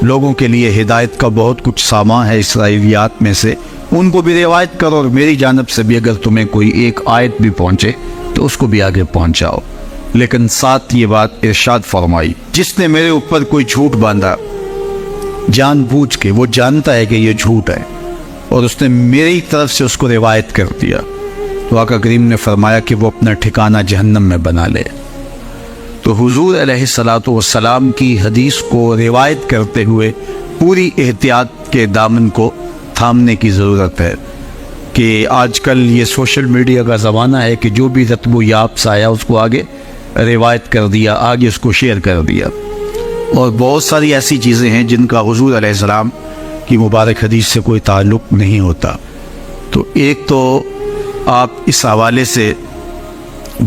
لوگوں کے لیے ہدایت کا بہت کچھ سامان ہے اسرائیلیات میں سے، ان کو بھی روایت کرو، اور میری جانب سے بھی اگر تمہیں کوئی ایک آیت بھی پہنچے تو اس کو بھی آگے پہنچاؤ۔ لیکن ساتھ یہ بات ارشاد فرمائی جس نے میرے اوپر کوئی جھوٹ باندھا جان بوجھ کے، وہ جانتا ہے کہ یہ جھوٹ ہے اور اس نے میری طرف سے اس کو روایت کر دیا، تو آقا کریم نے فرمایا کہ وہ اپنا ٹھکانہ جہنم میں بنا لے۔ تو حضور علیہ السلام کی حدیث کو روایت کرتے ہوئے پوری احتیاط کے دامن کو تھامنے کی ضرورت ہے، کہ آج کل یہ سوشل میڈیا کا زمانہ ہے کہ جو بھی رتب و یاب سے آیا اس کو آگے روایت کر دیا، آگے اس کو شیئر کر دیا، اور بہت ساری ایسی چیزیں ہیں جن کا حضور علیہ السلام کی مبارک حدیث سے کوئی تعلق نہیں ہوتا۔ تو ایک تو آپ اس حوالے سے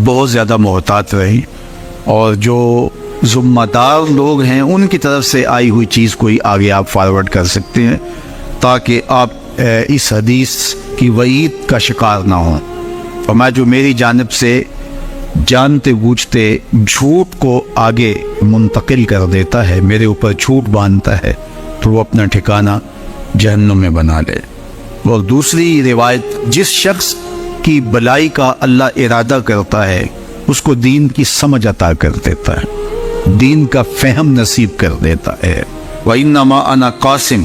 بہت زیادہ محتاط رہیں، اور جو ذمہ دار لوگ ہیں ان کی طرف سے آئی ہوئی چیز کوئی آگے آپ فارورڈ کر سکتے ہیں تاکہ آپ اس حدیث کی وعید کا شکار نہ ہوں۔ فرمایا جو میری جانب سے جانتے بوجھتے جھوٹ کو آگے منتقل کر دیتا ہے، میرے اوپر جھوٹ باندھتا ہے، تو وہ اپنا ٹھکانہ جہنم میں بنا لے۔ اور دوسری روایت، جس شخص کی بلائی کا اللہ ارادہ کرتا ہے اس کو دین کی سمجھ عطا کر دیتا ہے، دین کا فہم نصیب کر دیتا ہے۔ وَإِنَّمَا أَنَا قَاسِمٌ،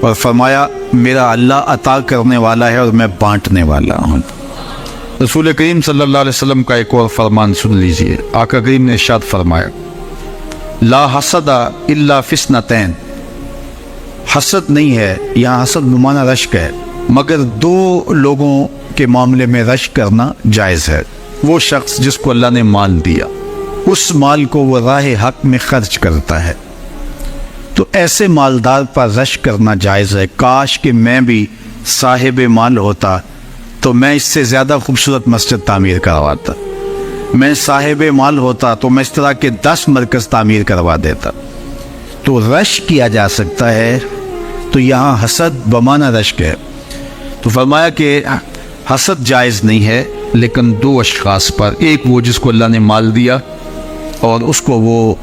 اور فرمایا میرا اللہ عطا کرنے والا ہے اور میں بانٹنے والا ہوں۔ رسول کریم صلی اللہ علیہ وسلم کا ایک اور فرمان سن لیجئے۔ آقا کریم نے ارشاد فرمایا لا حسد الا فی اثنتین، حسد نہیں ہے، یہاں حسد بمعنی رشک ہے، مگر دو لوگوں کے معاملے میں رشک کرنا جائز ہے۔ وہ شخص جس کو اللہ نے مال دیا، اس مال کو وہ راہ حق میں خرچ کرتا ہے، تو ایسے مالدار پر رشک کرنا جائز ہے۔ کاش کہ میں بھی صاحب مال ہوتا تو میں اس سے زیادہ خوبصورت مسجد تعمیر کرواتا، میں صاحب مال ہوتا تو میں اس طرح کے 10 مرکز تعمیر کروا دیتا۔ تو رشک کیا جا سکتا ہے، تو یہاں حسد بمعنی رشک ہے۔ تو فرمایا کہ حسد جائز نہیں ہے، لیکن دو اشخاص پر، ایک وہ جس کو اللہ نے مال دیا اور اس کو وہ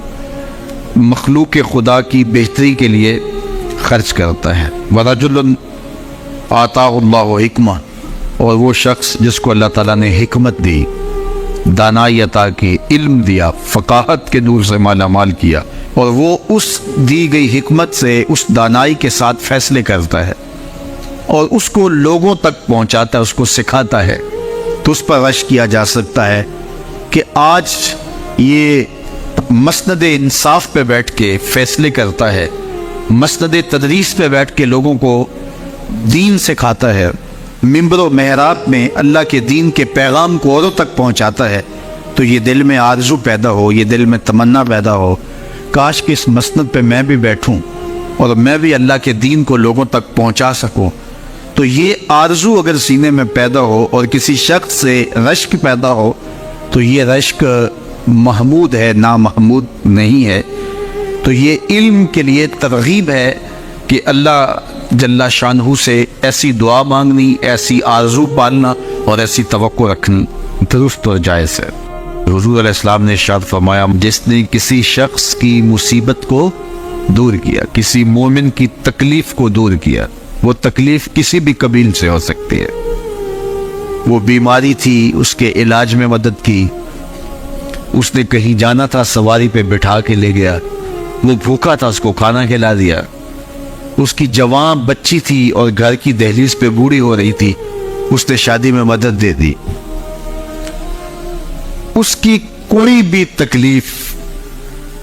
مخلوق خدا کی بہتری کے لیے خرچ کرتا ہے، وَرَجُلٌ آتَاهُ اللَّهُ حِکْمَةً، اور وہ شخص جس کو اللہ تعالیٰ نے حکمت دی، دانائی عطا کی، علم دیا، فقاہت کے نور سے مالا مال کیا، اور وہ اس دی گئی حکمت سے، اس دانائی کے ساتھ فیصلے کرتا ہے اور اس کو لوگوں تک پہنچاتا ہے، اس کو سکھاتا ہے، تو اس پر رشک کیا جا سکتا ہے کہ آج یہ مسند انصاف پہ بیٹھ کے فیصلے کرتا ہے، مسند تدریس پہ بیٹھ کے لوگوں کو دین سکھاتا ہے، ممبر و محراب میں اللہ کے دین کے پیغام کو اوروں تک پہنچاتا ہے، تو یہ دل میں آرزو پیدا ہو، یہ دل میں تمنا پیدا ہو، کاش کہ اس مسند پہ میں بھی بیٹھوں اور میں بھی اللہ کے دین کو لوگوں تک پہنچا سکوں۔ تو یہ آرزو اگر سینے میں پیدا ہو اور کسی شخص سے رشک پیدا ہو، تو یہ رشک محمود ہے، نامحمود نہیں ہے۔ تو یہ علم کے لیے ترغیب ہے کہ اللہ جل شانہ سے ایسی دعا مانگنی، ایسی آرزو پالنا اور ایسی توقع رکھنی درست اور جائز ہے۔ حضور علیہ السلام نے ارشاد فرمایا جس نے کسی شخص کی مصیبت کو دور کیا، کسی مومن کی تکلیف کو دور کیا، وہ تکلیف کسی بھی قبیل سے ہو سکتی ہے، وہ بیماری تھی اس کے علاج میں مدد کی، اس نے کہیں جانا تھا سواری پہ بٹھا کے لے گیا، وہ بھوکا تھا اس کو کھانا کھلا دیا، اس کی جوان بچی تھی اور گھر کی دہلیز پہ بوڑھی ہو رہی تھی، اس نے شادی میں مدد دے دی، اس کی کوئی بھی تکلیف،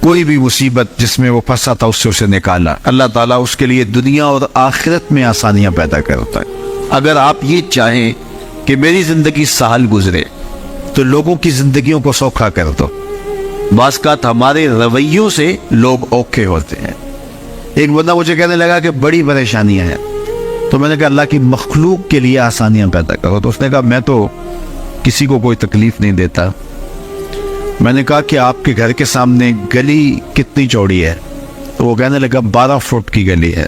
کوئی بھی مصیبت جس میں وہ پھنسا تھا اس سے اسے نکالا۔ اللہ تعالیٰ اس کے لیے دنیا اور آخرت میں آسانیاں پیدا کرتا ہے۔ اگر آپ یہ چاہیں کہ میری زندگی سہل گزرے تو لوگوں کی زندگیوں کو سوکھا کر دو۔ بعض اوقات ہمارے رویوں سے لوگ اوکھے ہوتے ہیں۔ ایک بندہ مجھے کہنے لگا کہ بڑی پریشانیاں ہیں، تو میں نے کہا اللہ کی مخلوق کے لیے آسانیاں پیدا کرو، تو اس نے کہا میں تو کسی کو کوئی تکلیف نہیں دیتا۔ میں نے کہا کہ آپ کے گھر کے سامنے گلی کتنی چوڑی ہے؟ تو وہ کہنے لگا 12 فٹ کی گلی ہے۔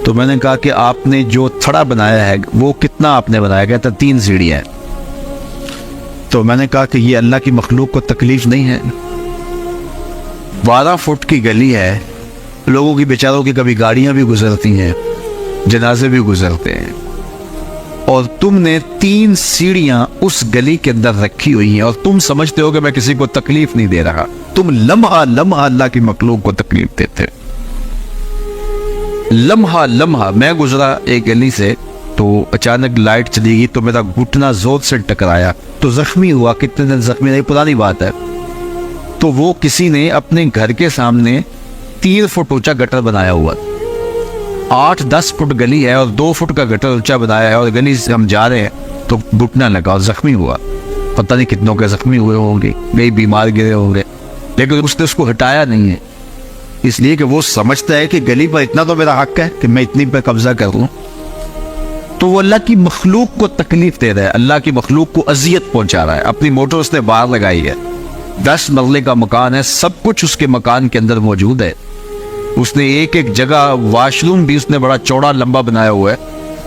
تو میں نے کہا کہ آپ نے جو تھڑا بنایا ہے وہ کتنا آپ نے بنایا؟ کہتا 3 سیڑھیاں ہیں۔ تو میں نے کہا کہ یہ اللہ کی مخلوق کو تکلیف نہیں ہے؟ 12 فٹ کی گلی ہے، لوگوں کی بیچاروں کی کبھی گاڑیاں بھی گزرتی ہیں، جنازے بھی گزرتے ہیں، اور تم نے 3 سیڑھیاں اس گلی کے اندر رکھی ہوئی ہیں اور تم سمجھتے ہو کہ میں کسی کو تکلیف نہیں دے رہا، تم لمحہ لمحہ اللہ کی مخلوق کو تکلیف دیتے۔ لمحہ لمحہ میں گزرا ایک گلی سے تو اچانک لائٹ چلی گئی تو میرا گھٹنا زور سے ٹکرایا تو زخمی ہوا۔ کتنے دن زخمی نہیں، پرانی بات ہے۔ تو وہ کسی نے اپنے گھر کے سامنے 3 فٹ اونچا گٹر بنایا ہوا، 8-10 فٹ گلی ہے اور 2 فٹ کا گٹر اونچا بنایا ہے، اور گلی سے ہم جا رہے ہیں تو گھٹنا لگا اور زخمی ہوا۔ پتہ نہیں کتنوں کے زخمی ہوئے ہوں گے، کئی بیمار گرے ہوں گے، لیکن اس نے اس کو ہٹایا نہیں ہے، اس لیے کہ وہ سمجھتا ہے کہ گلی پر اتنا تو میرا حق ہے کہ میں اتنی پہ قبضہ کروں۔ تو وہ اللہ کی مخلوق کو تکلیف دے رہا ہے، اللہ کی مخلوق کو اذیت پہنچا رہا ہے۔ اپنی موٹر اس نے باہر لگائی ہے، 10 مرلے کا مکان ہے، سب کچھ اس کے مکان کے اندر موجود ہے۔ اس نے ایک جگہ واش روم بھی اس نے بڑا چوڑا لمبا بنایا ہوا ہے،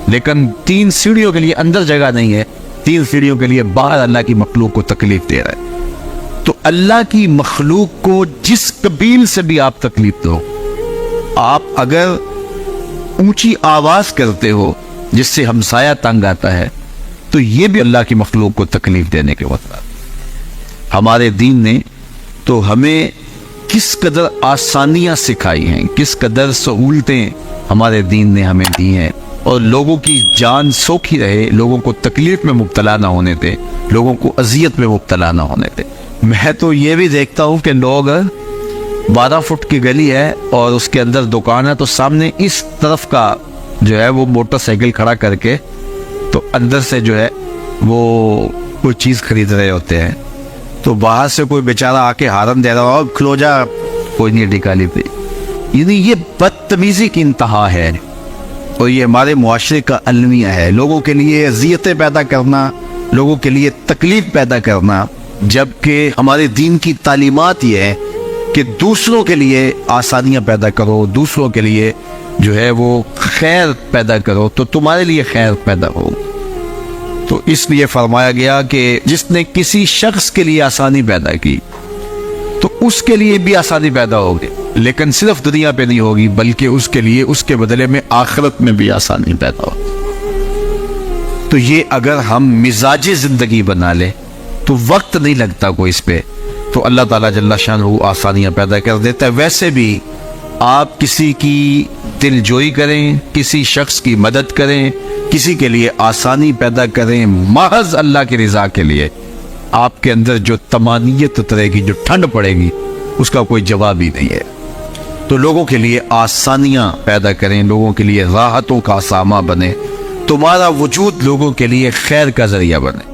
لیکن 3 سیڑھیوں کے لیے اندر جگہ نہیں ہے، 3 سیڑھیوں کے لیے باہر اللہ کی مخلوق کو تکلیف دے رہا ہے۔ تو اللہ کی مخلوق کو جس قبیل سے بھی آپ تکلیف دو، آپ اگر اونچی آواز کرتے ہو جس سے ہمسایہ تنگ آتا ہے، تو یہ بھی اللہ کی مخلوق کو تکلیف دینے کے وقت۔ ہمارے دین نے تو ہمیں کس قدر آسانیاں سکھائی ہیں, کس قدر سہولتیں ہمارے دین نے ہمیں دی ہیں, اور لوگوں کی جان سوکھی رہے, لوگوں کو تکلیف میں مبتلا نہ ہونے دے, لوگوں کو اذیت میں مبتلا نہ ہونے دے. میں تو یہ بھی دیکھتا ہوں کہ لوگ 12 فٹ کی گلی ہے اور اس کے اندر دکان ہے, تو سامنے اس طرف کا جو ہے وہ موٹر سائیکل کھڑا کر کے تو اندر سے جو ہے وہ کوئی چیز خرید رہے ہوتے ہیں, تو باہر سے کوئی بیچارہ آ کے ہارن دے رہا ہو, کھلو جا, کوئی نہیں نکالی پہ. یعنی یہ بدتمیزی کی انتہا ہے, اور یہ ہمارے معاشرے کا المیہ ہے. لوگوں کے لیے اذیتیں پیدا کرنا, لوگوں کے لیے تکلیف پیدا کرنا, جبکہ ہمارے دین کی تعلیمات یہ ہے کہ دوسروں کے لیے آسانیاں پیدا کرو, دوسروں کے لیے جو ہے وہ خیر پیدا کرو تو تمہارے لیے خیر پیدا ہو. تو اس لیے فرمایا گیا کہ جس نے کسی شخص کے لیے آسانی پیدا کی تو اس کے لیے بھی آسانی پیدا ہوگی, لیکن صرف دنیا پہ نہیں ہوگی بلکہ اس کے لیے اس کے بدلے میں آخرت میں بھی آسانی پیدا ہوگی. تو یہ اگر ہم مزاجی زندگی بنا لیں تو وقت نہیں لگتا کوئی اس پہ, تو اللہ تعالیٰ جل شانہ آسانیاں پیدا کر دیتا ہے. ویسے بھی آپ کسی کی دل جوئی کریں, کسی شخص کی مدد کریں, کسی کے لیے آسانی پیدا کریں محض اللہ کی رضا کے لیے, آپ کے اندر جو طمانینت اترے گی, جو ٹھنڈ پڑے گی, اس کا کوئی جواب ہی نہیں ہے. تو لوگوں کے لیے آسانیاں پیدا کریں, لوگوں کے لیے راحتوں کا سامان بنے, تمہارا وجود لوگوں کے لیے خیر کا ذریعہ بنے.